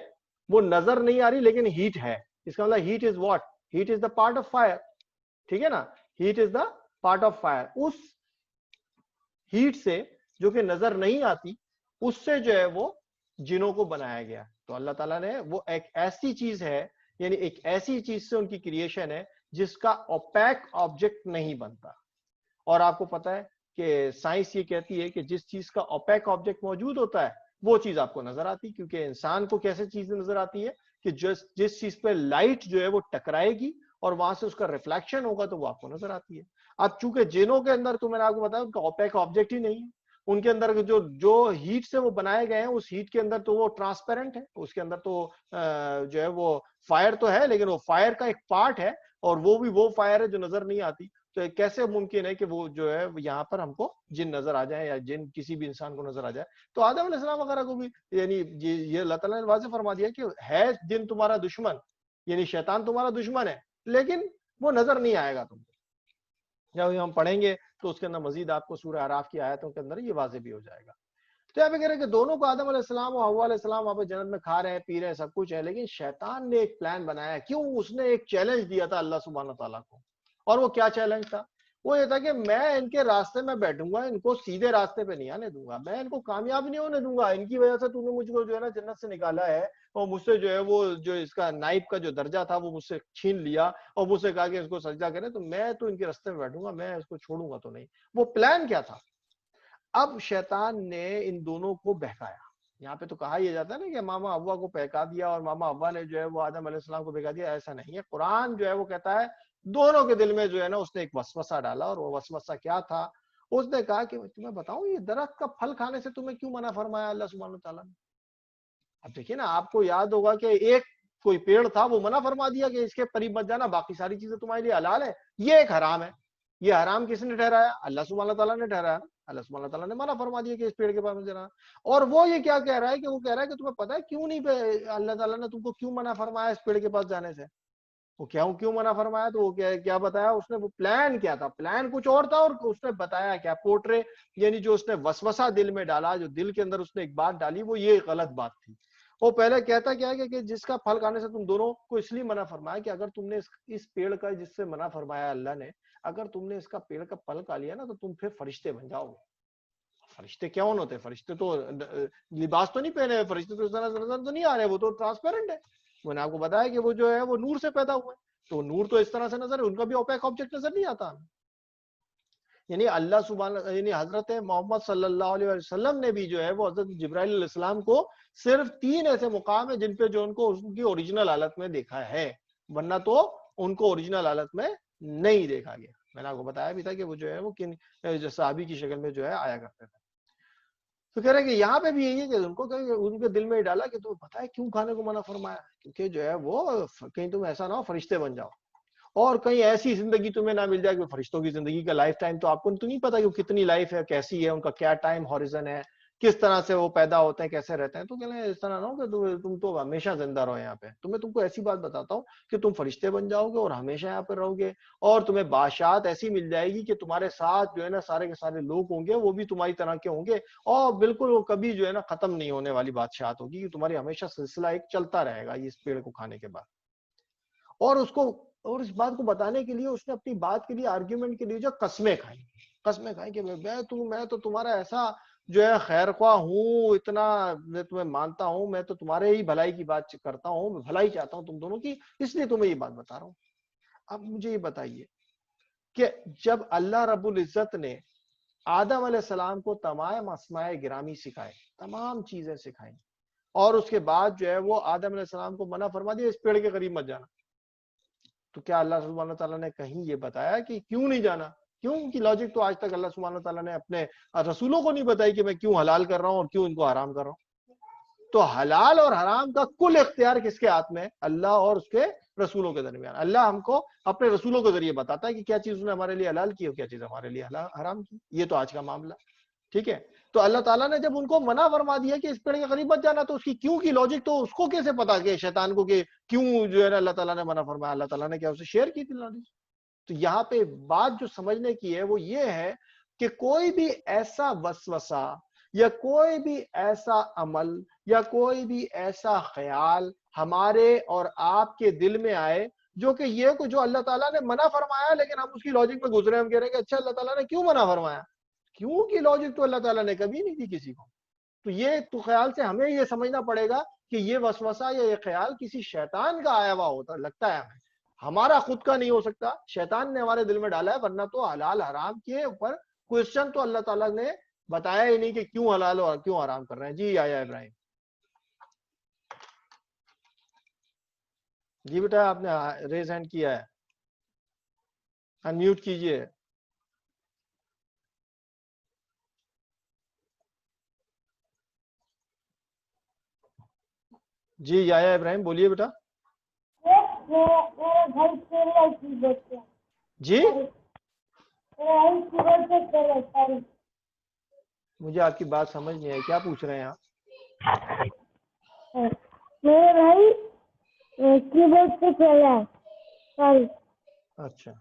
وہ نظر نہیں آ رہی لیکن ہیٹ ہے. اس کا مطلب heat is what? Heat is the part of fire, ٹھیک ہے نا؟ Heat is the part of fire. اس ہیٹ سے جو کہ نظر نہیں آتی، اس سے جو ہے وہ جنوں کو بنایا گیا. تو اللہ تعالیٰ نے وہ ایک ایسی چیز ہے، یعنی ایک ایسی چیز سے ان کی کریشن ہے جس کا اوپیک آبجیکٹ نہیں بنتا. اور آپ کو پتا ہے کہ سائنس یہ کہتی ہے کہ جس چیز کا اوپیک آبجیکٹ موجود ہوتا ہے وہ چیز آپ کو نظر آتی، کیونکہ انسان کو کیسے چیزیں نظر آتی ہے کہ جس چیز پہ لائٹ جو ہے وہ ٹکرائے گی اور وہاں سے اس کا ریفلیکشن ہوگا تو وہ آپ کو نظر آتی ہے. اب چونکہ جنوں کے اندر تو میں نے آپ کو بتایا ان کا اوپیک آبجیکٹ ہی نہیں ہے. ان کے اندر جو ہیٹ سے وہ بنائے گئے ہیں اس ہیٹ کے اندر تو وہ ٹرانسپیرنٹ ہے، اس کے اندر تو جو ہے وہ فائر تو ہے لیکن وہ فائر کا ایک پارٹ ہے، اور وہ بھی وہ فائر ہے جو نظر نہیں آتی. تو کیسے ممکن ہے کہ وہ جو ہے یہاں پر ہم کو جن نظر آ جائیں یا جن کسی بھی انسان کو نظر آ جائے؟ تو آدم علیہ السلام وغیرہ کو بھی یعنی یہ اللہ تعالیٰ نے واضح فرما دیا کہ ہے جن تمہارا دشمن، یعنی شیطان تمہارا دشمن ہے، لیکن وہ نظر نہیں آئے گا تم کو. جب ہم پڑھیں گے تو اس کے اندر مزید آپ کو سورہ اعراف کی آیتوں کے اندر یہ واضح بھی ہو جائے گا. تو یہاں پہ کہہ رہے ہیں کہ دونوں کو آدم علیہ السلام اور حوا علیہ السلام وہاں پہ جنت میں کھا رہے ہیں پی رہے ہیں سب کچھ ہے، لیکن شیطان نے ایک پلان بنایا. کیوں؟ اس نے ایک چیلنج دیا تھا اللہ سبحانہ تعالیٰ کو. اور وہ کیا چیلنج تھا؟ وہ یہ تھا کہ میں ان کے راستے میں بیٹھوں گا، ان کو سیدھے راستے پہ نہیں آنے دوں گا، میں ان کو کامیاب نہیں ہونے دوں گا. ان کی وجہ سے تو نے مجھ کو جو ہے نا جنت سے نکالا ہے، اور مجھ سے جو ہے وہ جو اس کا نائب کا جو درجہ تھا وہ مجھ سے چھین لیا اور مجھ سے کہا کہ اس کو سجدہ کریں، تو میں تو ان کے راستے میں بیٹھوں گا، میں اس کو چھوڑوں گا تو نہیں. وہ پلان کیا تھا؟ اب شیطان نے ان دونوں کو بہکایا. یہاں پہ تو کہا یہ جاتا ہے نا کہ ماما ابا کو بہکا دیا اور ماما ابا نے جو ہے وہ آدم علیہ السلام کو بہکا دیا. ایسا نہیں ہے. قرآن جو ہے وہ کہتا ہے دونوں کے دل میں جو ہے نا اس نے ایک وسوسہ ڈالا. اور وہ وسوسہ کیا تھا؟ اس نے کہا کہ تمہیں بتاؤں یہ درخت کا پھل کھانے سے تمہیں کیوں منع فرمایا اللہ سبحانہ تعالیٰ نے؟ اب دیکھیے نا، آپ کو یاد ہوگا کہ ایک کوئی پیڑ تھا وہ منع فرما دیا کہ اس کے قریب مت جانا، باقی ساری چیزیں تمہارے لیے حلال ہے، یہ ایک حرام ہے. یہ حرام کس نے ٹھہرایا؟ اللہ سبحانہ تعالیٰ نے ٹھہرایا. اللہ سبحانہ تعالیٰ نے منع فرما دیا کہ اس پیڑ کے پاس مت جانا. اور وہ یہ کیا کہہ رہا ہے کہ وہ کہہ رہا ہے کہ تمہیں پتا ہے کیوں نہیں اللہ تعالیٰ نے تم کو کیوں منع فرمایا اس پیڑ کے پاس جانے سے؟ وہ کیوں منع فرمایا؟ تو وہ کیا بتایا اس نے؟ وہ پلان کیا تھا؟ پلان کچھ اور تھا اور اس نے بتایا کیا؟ پورٹرے، یعنی جو اس نے وسوسہ دل میں ڈالا، جو دل کے اندر اس نے ایک بات ڈالی، وہ یہ غلط بات تھی. وہ پہلے کہتا کیا ہے کہ جس کا پھل کھانے سے تم دونوں کو اس لیے منع فرمایا کہ اگر تم نے اس پیڑ کا جس سے منع فرمایا اللہ نے، اگر تم نے اس کا پیڑ کا پھل کھا لیا نا تو تم پھر فرشتے بن جاؤ گے. فرشتے کیا ہوتے ہیں؟ فرشتے تو لباس تو نہیں پہنے ہوئے، فرشتے تو اس طرح نظر تو نہیں آ رہے، وہ تو ٹرانسپیرنٹ ہے. میں نے آپ کو بتایا کہ وہ جو ہے وہ نور سے پیدا ہوا ہے، تو نور تو اس طرح سے نظر ہے، ان کا بھی اوپیک آبجیکٹ نظر نہیں آتا. یعنی اللہ سبحانہ، یعنی حضرت محمد صلی اللہ علیہ وسلم نے بھی جو ہے وہ حضرت جبرائیل علیہ السلام کو صرف 3 ایسے مقام ہیں جن پہ جو ان کو ان کی اوریجنل حالت میں دیکھا ہے، ورنہ تو ان کو اوریجنل حالت میں نہیں دیکھا گیا. میں نے آپ کو بتایا بھی تھا کہ وہ جو ہے وہ کن صحابی کی شکل میں جو ہے آیا کرتے تھے. تو کہہ رہے ہیں کہ یہاں پہ بھی یہی ہے کہ ان کو ان کے دل میں ڈالا کہ تمہیں پتا ہے کیوں کھانے کو منع فرمایا، کیونکہ جو ہے وہ کہیں تم ایسا نہ ہو فرشتے بن جاؤ، اور کہیں ایسی زندگی تمہیں نہ مل جائے کہ فرشتوں کی زندگی کا لائف ٹائم تو آپ کو تو نہیں پتا کہ کتنی لائف ہے، کیسی ہے، ان کا کیا ٹائم ہاریزن ہے، کس طرح سے وہ پیدا ہوتے ہیں، کیسے رہتے ہیں. تو کہہ رہے ہیں اس طرح نہ ہو کہ تم تو ہمیشہ زندہ رہو یہاں پہ. تم کو ایسی بات بتاتا ہوں کہ تم فرشتے بن جاؤ گے اور ہمیشہ یہاں پہ رہو گے، اور تمہیں بادشاہت ایسی مل جائے گی کہ تمہارے ساتھ جو ہے نا سارے کے سارے لوگ ہوں گے، وہ بھی تمہاری طرح کے ہوں گے، اور بالکل وہ کبھی جو ہے نا ختم نہیں ہونے والی بادشاہت ہوگی کہ تمہاری ہمیشہ سلسلہ ایک چلتا رہے گا اس پیڑ کو کھانے کے بعد. اور اس بات کو بتانے کے لیے اس نے اپنی بات کے لیے آرگیومنٹ کے لیے جو قسمیں کھائیں کہ میں تو تمہارا ایسا جو ہے خیر خواہ ہوں، اتنا میں تمہیں مانتا ہوں، میں تو تمہارے ہی بھلائی کی بات کرتا ہوں، میں بھلائی چاہتا ہوں تم دونوں کی، اس لیے تمہیں یہ بات بتا رہا ہوں. اب مجھے یہ بتائیے کہ جب اللہ رب العزت نے آدم علیہ السلام کو تمام اسماء گرامی سکھائے، تمام چیزیں سکھائیں، اور اس کے بعد جو ہے وہ آدم علیہ السلام کو منع فرما دیا اس پیڑ کے قریب مت جانا، تو کیا اللہ سبحانہ تعالیٰ نے کہیں یہ بتایا کہ کیوں نہیں جانا؟ کیوں؟ ان کی لاجک تو آج تک اللہ سبحانہ تعالیٰ نے اپنے رسولوں کو نہیں بتائی کہ میں کیوں حلال کر رہا ہوں اور کیوں ان کو حرام کر رہا ہوں. تو حلال اور حرام کا کل اختیار کس کے ہاتھ میں؟ اللہ اور اس کے رسولوں کے درمیان. اللہ ہم کو اپنے رسولوں کے ذریعے بتاتا ہے کہ کیا چیز انہیں ہمارے لیے حلال کی اور کیا چیز ہمارے لیے حرام کی. یہ تو آج کا معاملہ. ٹھیک ہے، تو اللہ تعالیٰ نے جب ان کو منع فرما دیا کہ اس پیڑ کے قریب مت جانا، تو اس کی کیوں کی لاجک تو اس کو کیسے پتا کہ شیطان کو کہ کیوں جو ہے نا اللہ تعالیٰ نے منع فرمایا؟ اللہ تعالیٰ نے کیا اسے شیئر کی تھی لاجک؟ تو یہاں پہ بات جو سمجھنے کی ہے وہ یہ ہے کہ کوئی بھی ایسا وسوسہ یا کوئی بھی ایسا عمل یا کوئی بھی ایسا خیال ہمارے اور آپ کے دل میں آئے جو کہ یہ کو جو اللہ تعالیٰ نے منع فرمایا، لیکن ہم اس کی لاجک میں گزرے، ہم کہہ رہے ہیں کہ اچھا اللہ تعالیٰ نے کیوں منع فرمایا؟ کیوں کی لاجک تو اللہ تعالیٰ نے کبھی نہیں دی کسی کو. تو یہ تو خیال سے ہمیں یہ سمجھنا پڑے گا کہ یہ وسوسہ یا یہ خیال کسی شیطان کا آیا ہوا ہوتا لگتا ہے ہمیں، ہمارا خود کا نہیں ہو سکتا، شیطان نے ہمارے دل میں ڈالا ہے. ورنہ تو حلال حرام کے اوپر کوشچن تو اللہ تعالیٰ نے بتایا ہی نہیں کہ کیوں حلال اور کیوں حرام کر رہے ہیں. جی آیا ابراہیم. جی بیٹا آپ نے ریز ہینڈ کیا ہے، انمیوٹ کیجئے. جی یایا ابراہیم بولیے بیٹا. جی مجھے آپ کی بات سمجھ نہیں آئی، کیا پوچھ رہے ہیں آپ؟ میرے بھائی کی بورڈ سے کھیل رہا ہے. سوری. اچھا،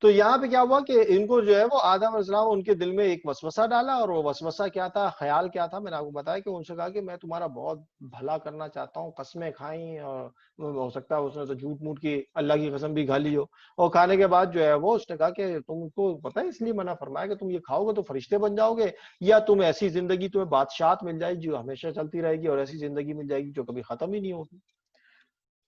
تو یہاں پہ کیا ہوا کہ ان کو جو ہے وہ آدم علیہ السلام ان کے دل میں ایک وسوسہ ڈالا، اور وہ وسوسہ کیا تھا، خیال کیا تھا؟ میں نے آپ کو بتایا کہ ان سے کہا کہ میں تمہارا بہت بھلا کرنا چاہتا ہوں. قسمیں کھائیں، اور ہو سکتا ہے اس نے تو جھوٹ موٹ کی اللہ کی قسم بھی کھا لی ہو، اور کھانے کے بعد جو ہے وہ اس نے کہا کہ تم کو پتہ ہے اس لیے منع فرمایا کہ تم یہ کھاؤ گے تو فرشتے بن جاؤ گے، یا تم ایسی زندگی تمہیں بادشاہت مل جائے گی جو ہمیشہ چلتی رہے گی، اور ایسی زندگی مل جائے گی جو کبھی ختم ہی نہیں ہوگی.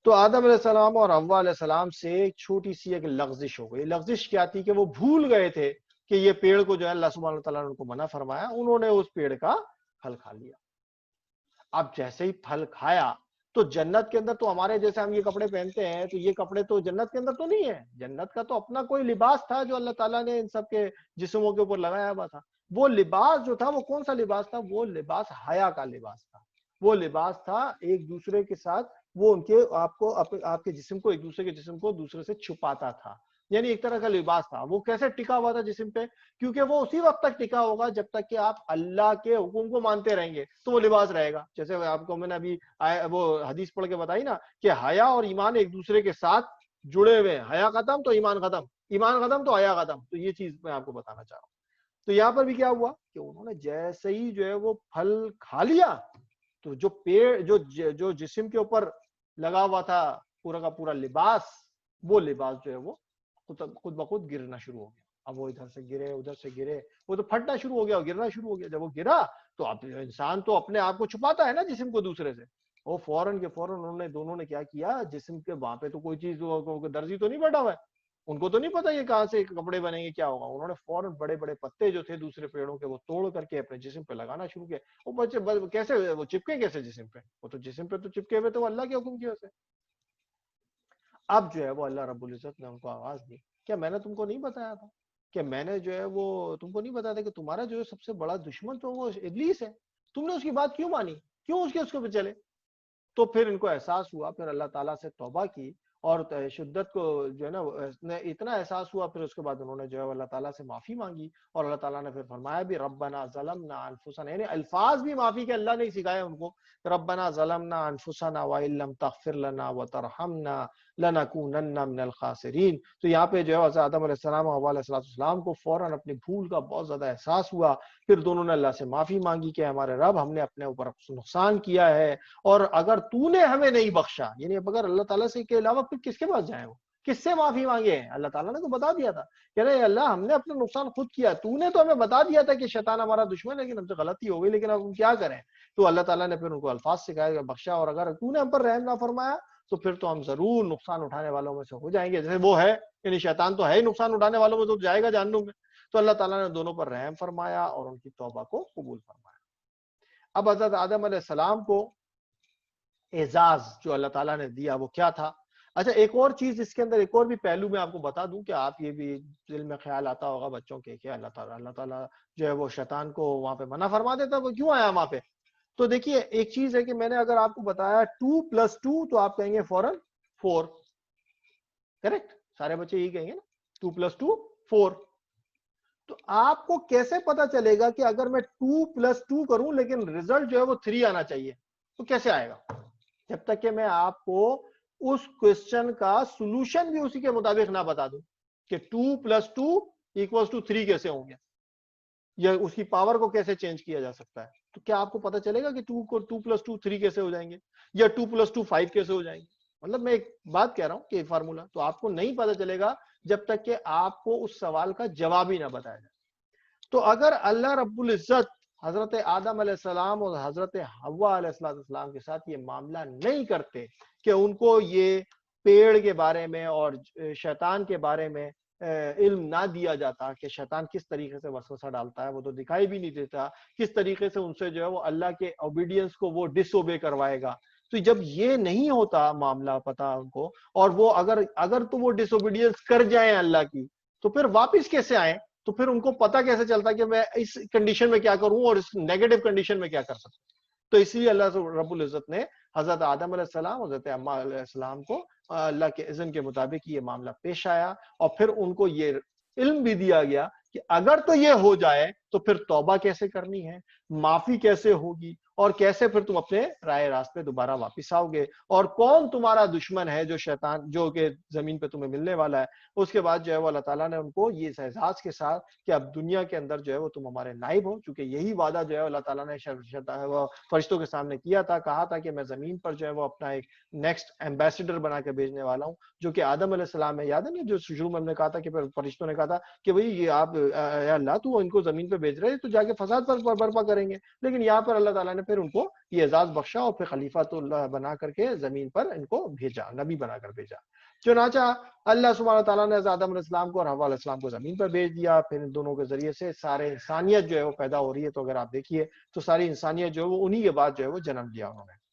تو آدم علیہ السلام اور حوا علیہ السلام سے ایک چھوٹی سی ایک لغزش ہو گئی. لغزش کیا تھی کہ وہ بھول گئے تھے کہ یہ پیڑ کو جو ہے اللہ سبحانہ تعالیٰ نے ان کو منع فرمایا، انہوں نے اس پیڑ کا پھل کھا لیا. اب جیسے ہی پھل کھایا تو جنت کے اندر تو ہمارے جیسے ہم یہ کپڑے پہنتے ہیں تو یہ کپڑے تو جنت کے اندر تو نہیں ہے. جنت کا تو اپنا کوئی لباس تھا جو اللہ تعالیٰ نے ان سب کے جسموں کے اوپر لگایا ہوا تھا. وہ لباس جو تھا وہ کون سا لباس تھا؟ وہ لباس حیا کا لباس تھا. وہ لباس تھا ایک دوسرے کے ساتھ وہ ان کے آپ کے جسم کو ایک دوسرے کے جسم کو دوسرے سے چھپاتا تھا، یعنی ایک طرح کا لباس تھا. وہ کیسے ٹکا ہوا تھا جسم پہ؟ کیونکہ وہ اسی وقت تک ٹکا ہوگا جب تک کہ آپ اللہ کے حکم کو مانتے رہیں گے تو وہ لباس رہے گا. جیسے آپ کو میں نے ابھی وہ حدیث پڑھ کے بتائی نا کہ حیا اور ایمان ایک دوسرے کے ساتھ جڑے ہوئے ہیں. حیا ختم تو ایمان ختم، ایمان ختم تو حیا ختم. تو یہ چیز میں آپ کو بتانا چاہ رہا ہوں. تو یہاں پر بھی کیا ہوا کہ انہوں نے جیسے ہی جو ہے وہ پھل کھا لیا تو جو پیڑ جو جسم کے اوپر لگا ہوا تھا پورا کا پورا لباس، وہ لباس جو ہے وہ خود بخود گرنا شروع ہو گیا. اب وہ ادھر سے گرے ادھر سے گرے، وہ تو پھٹنا شروع ہو گیا، گرنا شروع ہو گیا. جب وہ گرا تو اب انسان تو اپنے آپ کو چھپاتا ہے نا جسم کو دوسرے سے. وہ فوراً کے فوراً انہوں نے دونوں نے کیا کیا، جسم کے وہاں پہ تو کوئی چیز درزی تو نہیں بیٹھا ہوا ہے، ان کو تو نہیں پتا یہ کہاں سے کپڑے بنیں گے کیا ہوگا. انہوں نے فوراً بڑے بڑے پتے جو تھے دوسرے پیڑوں کے وہ توڑ کر کے اپنے جسم پہ لگانا شروع کیا. وہ بچے کیسے وہ چپکے کیسے جسم پہ؟ وہ تو جسم پہ تو چپکے ہوئے تو وہ اللہ کے حکم کی وجہ سے. اب جو ہے وہ اللہ رب العزت نے ان کو آواز دی، کیا میں نے تم کو نہیں بتایا تھا کہ میں نے جو ہے وہ تم کو نہیں بتایا تھا کہ تمہارا جو ہے سب سے بڑا دشمن تو وہ ابلیس ہے، تم نے اس کی بات کیوں مانی، کیوں اس کے پہ چلے؟ تو پھر ان کو احساس ہوا، پھر اللہ تعالیٰ سے توبہ کی اور شدت کو جو ہے نا اتنا احساس ہوا، پھر اس کے بعد انہوں نے جو ہے اللہ تعالیٰ سے معافی مانگی اور اللہ تعالیٰ نے پھر فرمایا بھی ربنا ظلمنا انفسنا، یعنی الفاظ بھی معافی کے اللہ نے سکھائے ان کو. ربنا ظلمنا انفسنا وان لم تغفر لنا وترحمنا لنکونن من الخاسرین. تو یہاں پہ جو ہے حضرت آدم علیہ السلام اور حوا علیہ السلام کو فوراً اپنی بھول کا بہت زیادہ احساس ہوا. پھر دونوں نے اللہ سے معافی مانگی کہ ہمارے رب ہم نے اپنے اوپر نقصان کیا ہے، اور اگر تو نے ہمیں نہیں بخشا، یعنی اب اگر اللہ تعالیٰ سے کے علاوہ پھر کس کے پاس جائیں، وہ کس سے معافی مانگے ہیں؟ اللہ تعالیٰ نے تو بتا دیا تھا کہ ارے اللہ ہم نے اپنا نقصان خود کیا، تو نے تو ہمیں بتا دیا تھا کہ شیطان ہمارا دشمن ہے، لیکن ہم سے غلطی ہو گئی، لیکن اب ہم کیا کریں؟ تو اللہ تعالیٰ نے پھر ان کو الفاظ سکھائے بخشا، اور اگر تو نے ہم پر رحم نہ فرمایا تو پھر تو ہم ضرور نقصان اٹھانے والوں میں سے ہو جائیں گے. جیسے وہ ہے، یعنی شیطان تو ہے ہی نقصان اٹھانے والوں میں، تو جائے گا جہنم میں. تو اللہ تعالیٰ نے دونوں پر رحم فرمایا اور ان کی توبہ کو قبول فرمایا. اب حضرت آدم علیہ السلام کو اعزاز جو اللہ تعالیٰ نے دیا وہ کیا تھا؟ اچھا ایک اور چیز اس کے اندر، ایک اور بھی پہلو میں آپ کو بتا دوں کہ آپ یہ بھی دل میں خیال آتا ہوگا بچوں کے کہ اللہ تعالیٰ جو ہے وہ شیطان کو وہاں پہ منع فرما دیتا، وہ کیوں آیا وہاں پہ؟ تو دیکھیے ایک چیز ہے کہ میں نے اگر آپ کو بتایا 2+2 تو آپ کہیں گے فوراً 4، کریکٹ؟ سارے بچے یہی کہیں گے نا 2+2 4. تو آپ کو کیسے پتا چلے گا کہ اگر میں 2+2 کروں لیکن رزلٹ جو ہے وہ 3 آنا چاہیے، تو کیسے آئے گا؟ جب تک کہ میں آپ کو اس کوسچن کا سولوشن بھی اسی کے مطابق نہ بتا دوں کہ 2+2 = 3 کیسے ہوں گے، یا اس کی پاور کو کیسے چینج کیا جا سکتا ہے. تو کیا آپ کو پتا چلے گا کہ 2+2 3 کیسے ہو جائیں گے، یا 2+2 5 کیسے ہو جائیں گے؟ مطلب میں ایک بات کہہ رہا ہوں کہ فارمولا تو آپ کو نہیں پتا چلے گا جب تک کہ آپ کو اس سوال کا جواب ہی نہ بتایا جائے. تو اگر اللہ رب العزت حضرت آدم علیہ السلام اور حضرت حوا علیہ السلام کے ساتھ یہ معاملہ نہیں کرتے کہ ان کو یہ پیڑ کے بارے میں اور شیطان کے بارے میں علم نہ دیا جاتا کہ شیطان کس طریقے سے وسوسہ ڈالتا ہے، وہ تو دکھائی بھی نہیں دیتا، کس طریقے سے ان سے جو ہے وہ اللہ کے اوبیڈینس کو وہ ڈس اوبے کروائے گا. تو جب یہ نہیں ہوتا معاملہ پتا ان کو، اور وہ اگر تو وہ ڈس اوبیڈینس کر جائیں اللہ کی، تو پھر واپس کیسے آئیں؟ تو پھر ان کو پتا کیسے چلتا کہ میں اس کنڈیشن میں کیا کروں اور اس نیگیٹو کنڈیشن میں کیا کر سکتا ہوں؟ تو اس لیے اللہ رب العزت نے حضرت آدم علیہ السلام حضرت حوا علیہ السلام کو اللہ کے اذن کے مطابق یہ معاملہ پیش آیا، اور پھر ان کو یہ علم بھی دیا گیا کہ اگر تو یہ ہو جائے تو پھر توبہ کیسے کرنی ہے، معافی کیسے ہوگی، اور کیسے پھر تم اپنے رائے راستے دوبارہ واپس آؤ گے، اور کون تمہارا دشمن ہے جو شیطان جو کہ زمین پہ تمہیں ملنے والا ہے. اس کے بعد جو ہے وہ اللہ تعالیٰ نے ان کو یہ اعزاز کے ساتھ کہ اب دنیا کے اندر جو ہے وہ تم ہمارے نائب ہو، چونکہ یہی وعدہ جو ہے اللہ تعالیٰ نے فرشتوں کے سامنے کیا تھا، کہا تھا کہ میں زمین پر جو ہے وہ اپنا ایک نیکسٹ ایمبیسیڈر بنا کے بھیجنے والا ہوں، جو کہ آدم علیہ السلام ہے. یاد ہے نا جو شروع میں ہم نے کہا تھا کہ فرشتوں نے کہا تھا کہ بھئی یہ آپ اے اللہ تو ان کو زمین پہ بھیج رہے تو جا کے فساد پر برپا کریں گے، لیکن یہاں پر اللہ تعالیٰ نے پھر ان کو یہ اعزاز بخشا اور پھر خلیفۃ اللہ بنا کر کے زمین پر ان کو بھیجا، نبی بنا کر بھیجا. چنانچہ اللہ سبحانہ تعالیٰ نے آدم علیہ السلام کو اور حوا علیہ السلام کو زمین پر بھیج دیا. پھر ان دونوں کے ذریعے سے سارے انسانیت جو ہے وہ پیدا ہو رہی ہے. تو اگر آپ دیکھیے تو ساری انسانیت جو ہے وہ انہی کے بعد جو ہے وہ جنم لیا انہوں نے.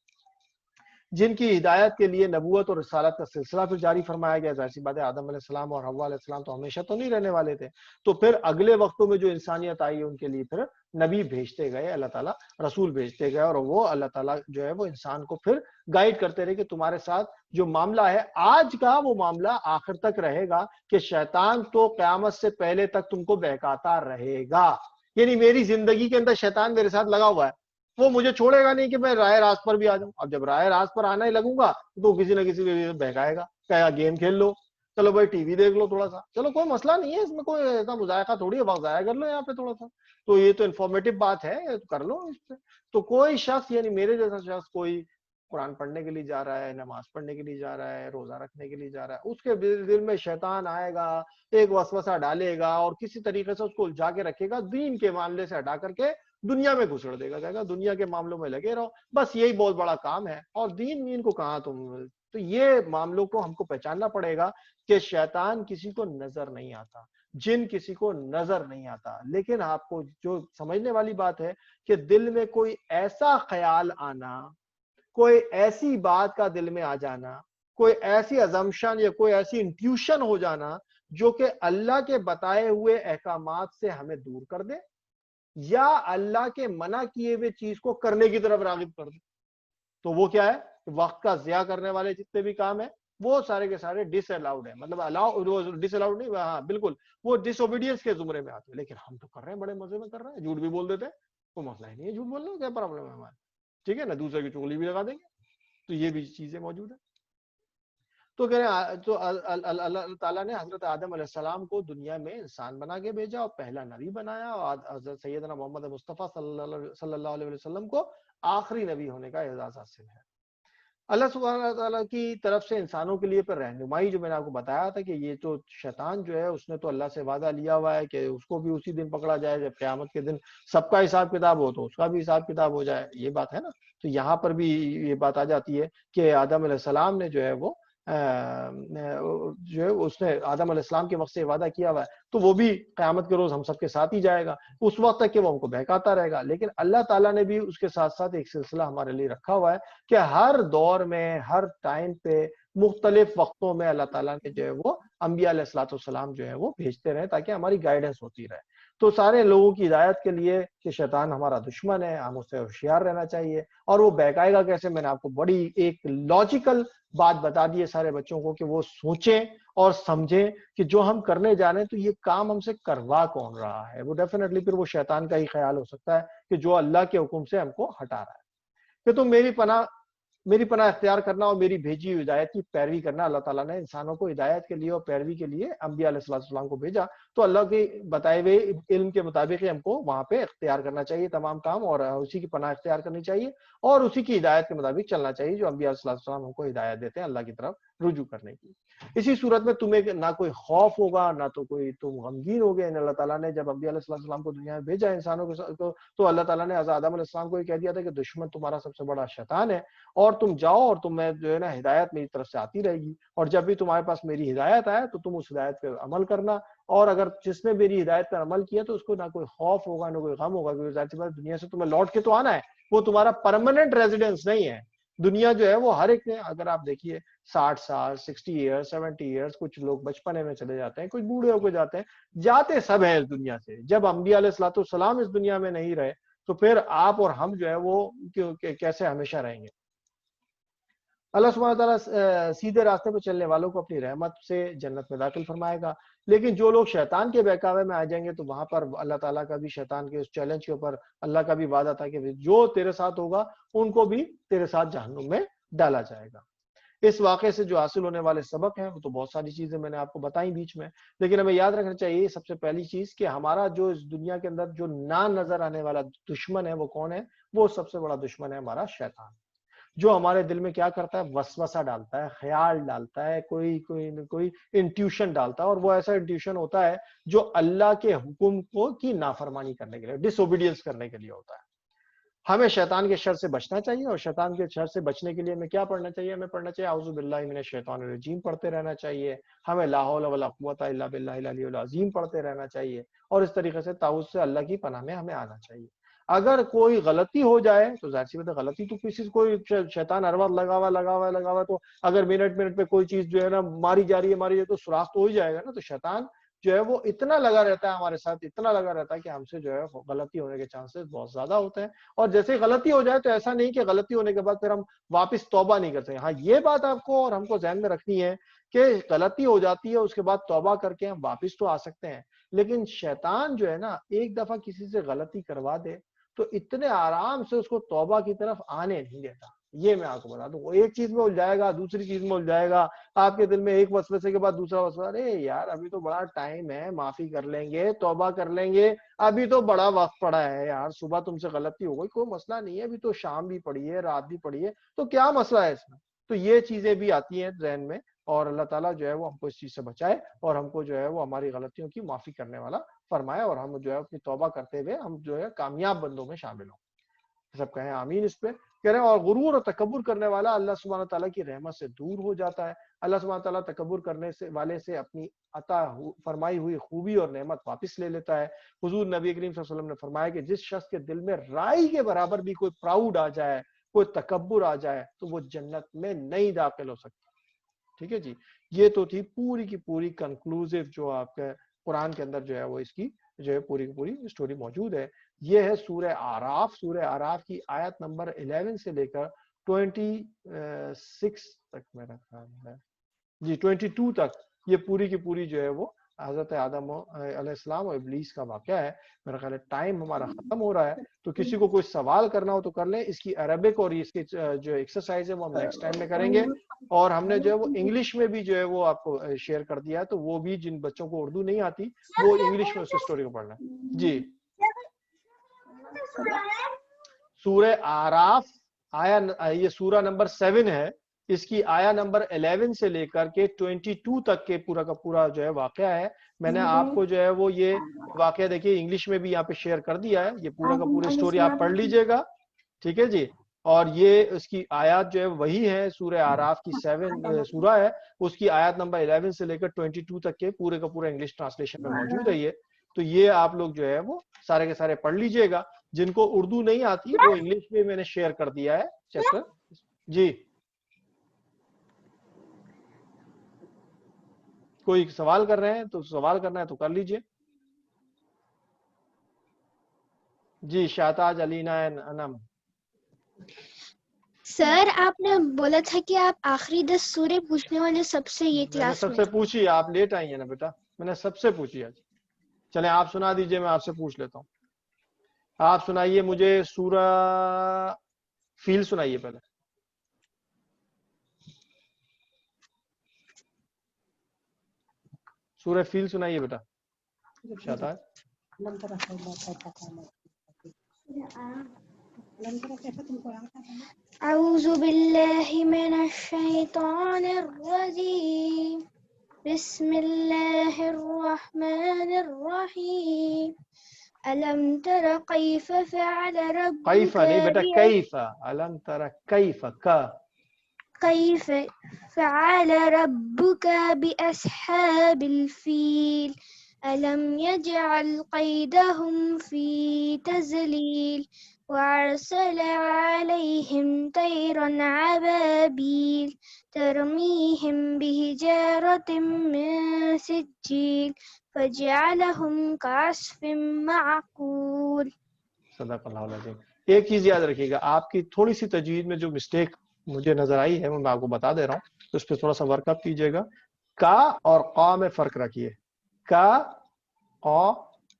جن کی ہدایت کے لیے نبوت اور رسالت کا سلسلہ پھر جاری فرمایا گیا. ظاہر سی بات ہے آدم علیہ السلام اور حوا علیہ السلام تو ہمیشہ تو نہیں رہنے والے تھے, تو پھر اگلے وقتوں میں جو انسانیت آئی ان کے لیے پھر نبی بھیجتے گئے اللہ تعالیٰ, رسول بھیجتے گئے, اور وہ اللہ تعالیٰ جو ہے وہ انسان کو پھر گائیڈ کرتے رہے کہ تمہارے ساتھ جو معاملہ ہے آج کا وہ معاملہ آخر تک رہے گا, کہ شیطان تو قیامت سے پہلے تک تم کو بہکاتا رہے گا. یعنی میری زندگی کے اندر شیطان میرے ساتھ لگا ہوا ہے, وہ مجھے چھوڑے گا نہیں کہ میں راہ راست پر بھی آ جاؤں. اب جب راہ راست پر آنا ہی لگوں گا تو کسی نہ کسی بھی بہکائے گا, کہا گیم کھیل لو, چلو بھائی ٹی وی دیکھ لو تھوڑا سا, چلو کوئی مسئلہ نہیں ہے اس میں, کوئی ایسا مذائقہ تھوڑی ہے, وقت ضائع کر لو یہاں پہ تھوڑا سا, تو یہ تو انفارمیٹو بات ہے, کر لو اس پہ. تو کوئی شخص یعنی میرے جیسا شخص کوئی قرآن پڑھنے کے لیے جا رہا ہے, نماز پڑھنے کے لیے جا رہا ہے, روزہ رکھنے کے لیے جا رہا ہے, اس کے دل میں شیطان آئے گا, ایک وسوسہ ڈالے گا اور کسی طریقے سے اس کو الجھا کے رکھے گا, دین کے معاملے سے ہٹا کر کے دنیا میں گھسڑ دے گا, کہے گا دنیا کے معاملوں میں لگے رہو, بس یہی بہت بڑا کام ہے, اور دین کو کہاں تم. تو یہ معاملوں کو ہم کو پہچاننا پڑے گا کہ شیطان کسی کو نظر نہیں آتا, جن کسی کو نظر نہیں آتا, لیکن آپ کو جو سمجھنے والی بات ہے کہ دل میں کوئی ایسا خیال آنا, کوئی ایسی بات کا دل میں آ جانا, کوئی ایسی ازمپشن یا کوئی ایسی انٹیوشن ہو جانا جو کہ اللہ کے بتائے ہوئے احکامات سے ہمیں دور کر دے, یا اللہ کے منع کیے ہوئے چیز کو کرنے کی طرف راغب کر دے, تو وہ کیا ہے, وقت کا ضیاع کرنے والے جتنے بھی کام ہیں وہ سارے کے سارے ڈس الاؤڈ ہیں. مطلب ڈس الاؤڈ نہیں, ہاں بالکل وہ ڈس اوبیڈینس کے زمرے میں آتے ہیں, لیکن ہم تو کر رہے ہیں, بڑے مزے میں کر رہے ہیں, جھوٹ بھی بول دیتے ہیں, کوئی مسئلہ ہی نہیں ہے جھوٹ بولنے میں, کیا پرابلم ہے ہمارا, ٹھیک ہے نا, دوسرے کی چغلی بھی لگا دیں گے, تو یہ بھی چیزیں موجود ہیں. تو کہہ رہے ہیں تو اللہ تعالیٰ نے حضرت آدم علیہ السلام کو دنیا میں انسان بنا کے بھیجا اور پہلا نبی بنایا, اور حضرت سیدنا محمد مصطفیٰ صلی اللہ علیہ وسلم کو آخری نبی ہونے کا اعزاز حاصل ہے. اللہ سبحانہ تعالیٰ کی طرف سے انسانوں کے لیے پر رہنمائی, جو میں نے آپ کو بتایا تھا کہ یہ تو شیطان جو ہے اس نے تو اللہ سے وعدہ لیا ہوا ہے کہ اس کو بھی اسی دن پکڑا جائے جب قیامت کے دن سب کا حساب کتاب ہو تو اس کا بھی حساب کتاب ہو جائے, یہ بات ہے نا. تو یہاں پر بھی یہ بات آ جاتی ہے کہ آدم علیہ السلام نے جو ہے وہ اس نے آدم علیہ السلام کے وقت سے وعدہ کیا ہوا ہے, تو وہ بھی قیامت کے روز ہم سب کے ساتھ ہی جائے گا, اس وقت تک کہ وہ ہم کو بہکاتا رہے گا. لیکن اللہ تعالیٰ نے بھی اس کے ساتھ ساتھ ایک سلسلہ ہمارے لیے رکھا ہوا ہے کہ ہر دور میں, ہر ٹائم پہ, مختلف وقتوں میں اللہ تعالیٰ نے جو ہے وہ انبیاء علیہ السلام جو ہے وہ بھیجتے رہے تاکہ ہماری گائیڈنس ہوتی رہے. تو سارے لوگوں کی ہدایت کے لیے کہ شیطان ہمارا دشمن ہے, ہم اس سے ہوشیار رہنا چاہیے. اور وہ بہکائے گا کیسے, میں نے آپ کو بڑی ایک لاجیکل بات بتا دی ہے سارے بچوں کو, کہ وہ سوچیں اور سمجھیں کہ جو ہم کرنے جا رہے ہیں تو یہ کام ہم سے کروا کون رہا ہے. وہ ڈیفینیٹلی پھر وہ شیطان کا ہی خیال ہو سکتا ہے کہ جو اللہ کے حکم سے ہم کو ہٹا رہا ہے. کہ تم میری پناہ اختیار کرنا اور میری بھیجی ہوئی ہدایت کی پیروی کرنا. اللہ تعالیٰ نے انسانوں کو ہدایت کے لیے اور پیروی کے لیے انبیاء علیہ السلام کو بھیجا, تو اللہ کے بتائے ہوئے علم کے مطابق ہم کو وہاں پہ اختیار کرنا چاہیے تمام کام, اور اسی کی پناہ اختیار کرنی چاہیے, اور اسی کی ہدایت کے مطابق چلنا چاہیے جو انبیاء علیہ السلام ہم کو ہدایت دیتے ہیں اللہ کی طرف رجوع کرنے کی. اسی صورت میں تمہیں نہ کوئی خوف ہوگا, نہ تو کوئی تم غمگین ہوگے. اللہ تعالیٰ نے جب انبیاء علیہ السلام کو دنیا میں بھیجا انسانوں کو, تو اللہ تعالیٰ نے حضرت آدم علیہ السلام کو یہ کہہ دیا تھا کہ دشمن تمہارا سب سے بڑا شیطان ہے, اور تم جاؤ اور تمہیں جو ہے نا ہدایت میری طرف سے آتی رہے گی, اور جب بھی تمہارے پاس میری ہدایت آئے تو تم اس ہدایت پہ عمل کرنا, اور اگر جس نے میری ہدایت پر عمل کیا تو اس کو نہ کوئی خوف ہوگا نہ کوئی غم ہوگا, کیونکہ ظاہر سی بات دنیا سے تمہیں لوٹ کے تو آنا ہے, وہ تمہارا پرماننٹ ریزیڈنس نہیں ہے. دنیا جو ہے وہ ہر ایک نے, اگر آپ دیکھیے 60 سال 60 ایئرس 70 ایئرس, کچھ لوگ بچپنے میں چلے جاتے ہیں, کچھ بوڑھے ہو کے جاتے ہیں, جاتے سب ہیں اس دنیا سے. جب انبیاء علیہ السلام اس دنیا میں نہیں رہے تو پھر آپ اور ہم جو ہے وہ کیسے ہمیشہ رہیں گے. اللہ سبحانہ تعالیٰ سیدھے راستے پہ چلنے والوں کو اپنی رحمت سے جنت میں داخل فرمائے گا, لیکن جو لوگ شیطان کے بہکاوے میں آ جائیں گے تو وہاں پر اللہ تعالیٰ کا بھی شیطان کے اس چیلنج کے اوپر اللہ کا بھی وعدہ تھا کہ جو تیرے ساتھ ہوگا ان کو بھی تیرے ساتھ جہنم میں ڈالا جائے گا. اس واقعے سے جو حاصل ہونے والے سبق ہیں وہ تو بہت ساری چیزیں میں نے آپ کو بتائیں بیچ میں, لیکن ہمیں یاد رکھنا چاہیے سب سے پہلی چیز کہ ہمارا جو اس دنیا کے اندر جو نہ نظر آنے والا دشمن ہے وہ کون ہے. وہ سب سے بڑا دشمن ہے ہمارا شیطان, جو ہمارے دل میں کیا کرتا ہے, وسوسہ ڈالتا ہے, خیال ڈالتا ہے, کوئی انٹیوشن ڈالتا ہے, اور وہ ایسا انٹیوشن ہوتا ہے جو اللہ کے حکم کی نافرمانی کرنے کے لیے, ڈس اوبیڈینس کرنے کے لیے ہوتا ہے. ہمیں شیطان کے شر سے بچنا چاہیے, اور شیطان کے شر سے بچنے کے لیے ہمیں کیا پڑھنا چاہیے, ہمیں پڑھنا چاہیے اعوذ باللہ من الشیطان الرجیم پڑھتے رہنا چاہیے, ہمیں لا حول ولا قوت الا باللہ العلی العظیم پڑھتے رہنا چاہیے, اور اس طریقے سے تعوذ سے اللہ کی پناہ میں ہمیں آنا چاہیے. اگر کوئی غلطی ہو جائے تو ظاہر سی بات ہے غلطی تو کسی کوئی شیطان ہر وقت لگا ہوا تو اگر منٹ پہ کوئی چیز جو ہے نا ماری جا رہی ہے تو سوراخ تو ہو ہی جائے گا نا. تو شیطان جو ہے وہ اتنا لگا رہتا ہے ہمارے ساتھ, اتنا لگا رہتا ہے کہ ہم سے جو ہے غلطی ہونے کے چانسز بہت زیادہ ہوتے ہیں. اور جیسے غلطی ہو جائے تو ایسا نہیں کہ غلطی ہونے کے بعد پھر ہم واپس توبہ نہیں کر سکتے. ہاں یہ بات آپ کو اور ہم کو ذہن میں رکھنی ہے کہ غلطی ہو جاتی ہے, اس کے بعد توبہ کر کے ہم واپس تو آ سکتے ہیں, لیکن شیطان جو ہے نا ایک دفعہ کسی سے غلطی کروا دے تو اتنے آرام سے اس کو توبہ کی طرف آنے نہیں دیتا. یہ میں آپ کو بتا دوں, وہ ایک چیز میں الجھائے گا, دوسری چیز میں الجھائے گا, آپ کے دل میں ایک وسوسے کے بعد دوسرا وسوسہ, ارے یار ابھی تو بڑا ٹائم ہے, معافی کر لیں گے, توبہ کر لیں گے, ابھی تو بڑا وقت پڑا ہے یار, صبح تم سے غلطی ہو گئی, کوئی مسئلہ نہیں ہے, ابھی تو شام بھی پڑی ہے, رات بھی پڑی ہے, تو کیا مسئلہ ہے اس میں. تو یہ چیزیں بھی آتی ہیں ذہن میں, اور اللہ تعالیٰ جو ہے وہ ہم کو اس چیز سے بچائے اور ہم کو جو ہے وہ ہماری غلطیوں کی معافی کرنے والا فرمائے, اور ہم جو ہے اپنی توبہ کرتے ہوئے ہم جو ہے کامیاب بندوں میں شامل ہوں. سب کہیں آمین اس پہ. کہہ رہے ہیں اور غرور اور تکبر کرنے والا اللہ سبحانہ تعالیٰ کی رحمت سے دور ہو جاتا ہے. اللہ سبحانہ تعالیٰ تکبر کرنے سے والے سے اپنی عطا فرمائی ہوئی خوبی اور نعمت واپس لے لیتا ہے. حضور نبی کریم صلی اللہ علیہ وسلم نے فرمایا کہ جس شخص کے دل میں رائی کے برابر بھی کوئی پراؤڈ آ جائے, کوئی تکبر آ جائے, تو وہ جنت میں نہیں داخل ہو سکتا. ٹھیک ہے جی, یہ تو تھی پوری کی پوری کنکلوزیو جو آپ کے قرآن کے اندر جو ہے وہ اس کی جو ہے پوری کی پوری اسٹوری موجود ہے. یہ ہے سورہ آراف. سورہ آراف کی آیت نمبر 11 سے لے کر 26 تک میرا خیال ہے جی 22 تک یہ پوری کی پوری جو ہے وہ حضرت آدم علیہ السلام اور ابلیس کا واقعہ ہے. میرا خیال ہے ٹائم ہمارا ختم ہو رہا ہے, تو کسی کو کوئی سوال کرنا ہو تو کر لیں. اس کی عربک اور اس کی جو ایکسرسائز ہے وہ ہم نیکسٹ ٹائم میں کریں گے, اور ہم نے جو ہے وہ انگلش میں بھی جو ہے وہ آپ کو شیئر کر دیا ہے, تو وہ بھی جن بچوں کو اردو نہیں آتی وہ انگلش میں اس اسٹوری کو پڑھنا ہے. جی سورہ آراف یہ سورہ نمبر 7 ہے, اس کی آیا نمبر 11 سے لے کر کے 22 تک کے پورا کا پورا جو ہے واقعہ ہے. میں نے آپ کو جو ہے وہ یہ واقعہ دیکھیے انگلش میں بھی یہاں پہ شیئر کر دیا ہے. یہ پورا کا پورا اسٹوری آپ پڑھ لیجئے گا, ٹھیک ہے جی. اور یہ اس کی آیات جو ہے وہی ہے, سورہ آراف کی 7 سورہ ہے, اس کی آیات نمبر 11 سے لے کر 22 تک کے پورے کا پورا انگلش ٹرانسلیشن میں موجود ہے یہ. تو یہ آپ لوگ جو ہے وہ سارے کے سارے پڑھ لیجئے گا. جن کو اردو نہیں آتی وہ انگلش میں میں نے شیئر کر دیا ہے چیپٹر. جی کوئی سوال کر رہے ہیں تو سوال کرنا ہے تو کر لیجئے. جی شاہتاج علینا انم. سر آپ نے بولا تھا کہ آپ آخری 10 سورے پوچھنے والے سب سے یہ میں نے کلاس سب سے پوچھی, آپ لیٹ آئی ہیں نا بیٹا, میں نے سب سے پوچھی آج. چلیں آپ سنا دیجئے, میں آپ سے پوچھ لیتا ہوں. آپ سنائیے مجھے سورہ فیل سنائیے پہلے. سورہ فیل سنائیے بیٹا شاہتاج. اعوذ باللہ من الشیطان الرجیم بسم اللہ الرحمن الرحیم الم تر کیف فعل ربک کیف نہیں بیٹا, کیف. الم تر کیف, کا کیف فعل ربک باصحاب الفیل الم یجعل قیدہم فی تضلیل وارسل علیہم طیرا ابابیل ترمیہم بحجارۃ من سجیل فجعلہم کعصف معقول. صدق اللہ العظیم. ایک چیز یاد رکھیے گا, آپ کی تھوڑی سی تجوید میں جو مسٹیک مجھے نظر آئی ہے وہ میں آپ کو بتا دے رہا ہوں, تو اس پہ تھوڑا سا ورک اپ کیجئے گا. کا اور قا میں فرق رکھیے. کا قا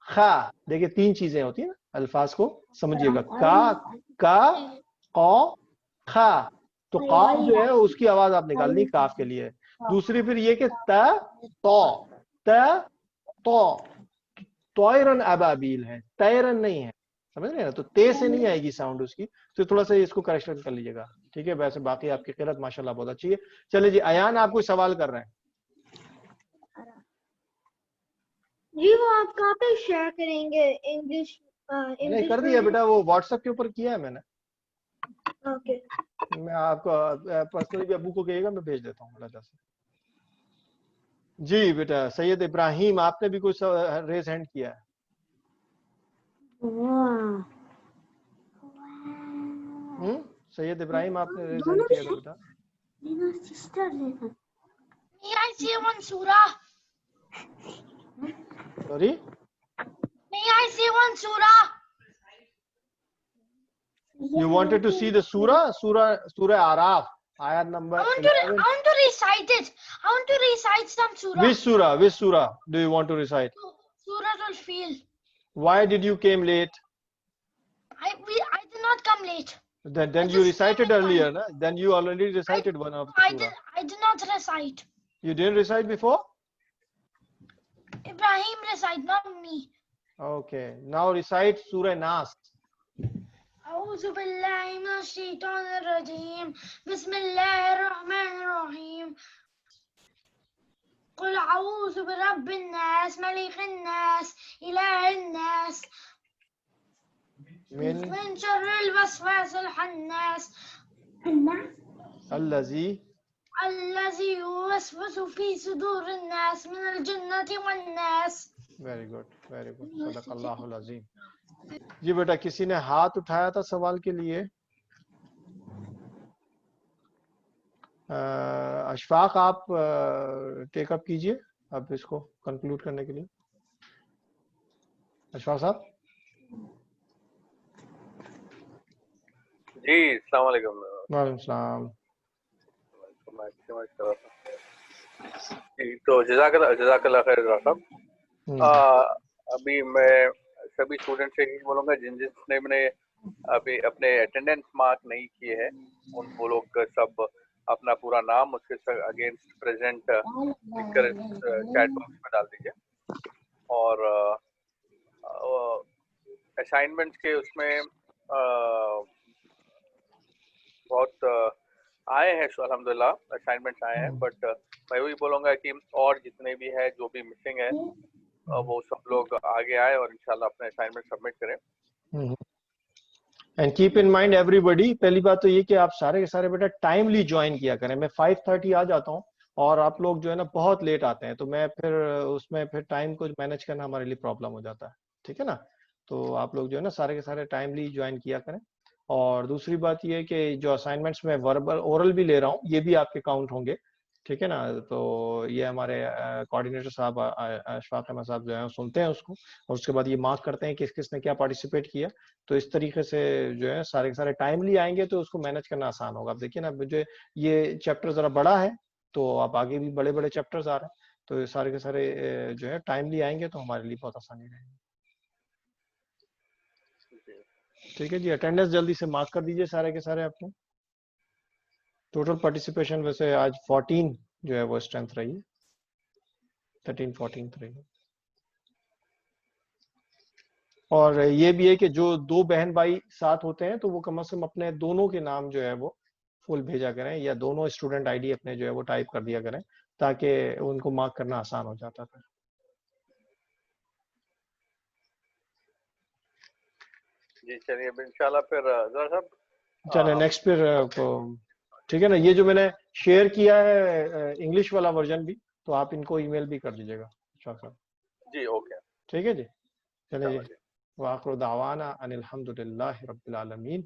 خا, دیکھیے 3 چیزیں ہوتی ہیں نا, الفاظ کو سمجھیے گا. کا قا خا, تو قاف جو ہے اس کی آواز آپ نکالنی کاف کے لیے. دوسری پھر یہ کہ تا تو طائرن ابابیل ہے, طائرن نہیں ہے, سمجھ رہے ہیں نا, تو تے سے نہیں آئے گی ساؤنڈ اس کی, تو تھوڑا سا اس کو کریکشن کر لیجیے گا, ٹھیک ہے. ویسے باقی آپ کی قرأت ماشاءاللہ بہت اچھی ہے. چلے جی ایان آپ کوئی سوال کر رہے ہیں. جی وہ آپ کہاں پہ شیئر کریں گے انگلش نہیں کر دیا بیٹا, وہ واٹس ایپ کے اوپر کیا ہے میں نے. اوکے میں آپ کو پرسنلی بھی ابو کو کہیے گا, میں بھیج دیتا ہوں اللہ سے. جی بیٹا سید ابراہیم آپ نے بھی کوئی ریز ہینڈ کیا ہے. سید ابراہیم آپ نے ریز ہینڈ کیا تھا بیٹا. May I say one surah? Sorry May I say one surah? you wanted to see the surah Araf ayat number I 11. want to recite it. I want to recite some surah. Which surah do you want to recite? Surah Al-Fil. Why did you came late? I did not come late. Then I you just recited came in earlier, time. na? Then you already recited one of the surah. I did not recite. You didn't recite before? Ibrahim recite, not me. Okay, now recite Surah Nas. أعوذ بالله من الشيطان الرجيم بسم الله الرحمن الرحيم قل أعوذ برب الناس ملك الناس إله الناس من شر الوسواس الخناس الذي يوسوس في صدور الناس من الجنة والناس. Very good, very good. صدق اللہ العظیم. جی بیٹا کسی نے ہاتھ اٹھایا تھا سوال کے لیے؟ اشفاق آپ ٹیک اپ کیجئے اب اس کو کنکلوڈ کرنے کے لیے. اشفاق صاحب. جی السلام علیکم. وعلیکم السلام. جی تو جزاک اللہ خیر صاحب. ابھی میں سبھی اسٹوڈنٹ سے یہی بولوں گا جس نے ابھی اپنے اٹینڈنس مارک نہیں کیے ہیں وہ لوگ سب اپنا پورا نام اس کے اگینسٹ پریزنٹ لکھ کر چیٹ باکس میں ڈال دیجیے. اور اسائنمنٹس کے اس میں بہت آئے ہیں الحمدللہ اسائنمنٹس آئے ہیں, بٹ میں وہی بولوں گا کہ اور جتنے بھی ہے جو بھی مسنگ ہے وہ سب لوگ آگے آئے اور انشاءاللہ اپنے اسائنمنٹ سبمٹ کریں. And keep in mind everybody, پہلی بات تو یہ کہ آپ سارے کے سارے بیٹا ٹائملی جوائن کیا کریں. میں 5:30 آ جاتا ہوں اور آپ لوگ جو ہے نا بہت لیٹ آتے ہیں, تو میں پھر اس میں پھر ٹائم کو مینیج کرنا ہمارے لیے پرابلم ہو جاتا ہے. ٹھیک ہے نا, تو آپ لوگ جو ہے نا سارے کے سارے ٹائملی جوائن کیا کریں. اور دوسری بات یہ ہے کہ جو اسائنمنٹس میں وربل اورل بھی لے رہا ہوں یہ بھی آپ کے کاؤنٹ ہوں گے. ٹھیک ہے نا, تو یہ ہمارے کوآرڈینیٹر صاحب اشفاق احمد صاحب جو ہیں سنتے ہیں اس کو اور اس کے بعد یہ مارک کرتے ہیں کہ کس نے کیا پارٹیسپیٹ کیا. تو اس طریقے سے جو ہے سارے کے سارے ٹائملی آئیں گے تو اس کو مینیج کرنا آسان ہوگا. اب دیکھیے نا جو یہ چیپٹر ذرا بڑا ہے تو اب آگے بھی بڑے بڑے چیپٹرز آ رہے ہیں, تو یہ سارے کے سارے جو ہے ٹائملی آئیں گے تو ہمارے لیے بہت آسانی رہے گی. ٹھیک ہے جی, اٹینڈنس جلدی سے مارک کر دیجئے سارے کے سارے آپ کو. ٹوٹل پارٹیسپیشن ویسے آج 14 جو ہے وہ اسٹرینتھ رہی ہے, 13-14 رہی ہے. اور یہ بھی ہے کہ جو 2 بہن بھائی ساتھ ہوتے ہیں تو وہ کم از کم اپنے دونوں کے نام جو ہے وہ فل بھیجا کریں, یا دونوں اسٹوڈنٹ آئی ڈی اپنے جو ہے وہ ٹائپ کر دیا کریں تاکہ ان کو مارک کرنا آسان ہو جاتا تھا. جی چلیے انشاءاللہ پھر ذرا صاحب چلے نیکسٹ پھر ٹھیک ہے نا. یہ جو میں نے شیئر کیا ہے انگلش والا ورژن بھی, تو آپ ان کو ای میل بھی کر دیجیے گا شاہ صاحب. جی اوکے ٹھیک ہے جی, چلے جی. وآخر دعوانا ان الحمد للہ رب العالمین.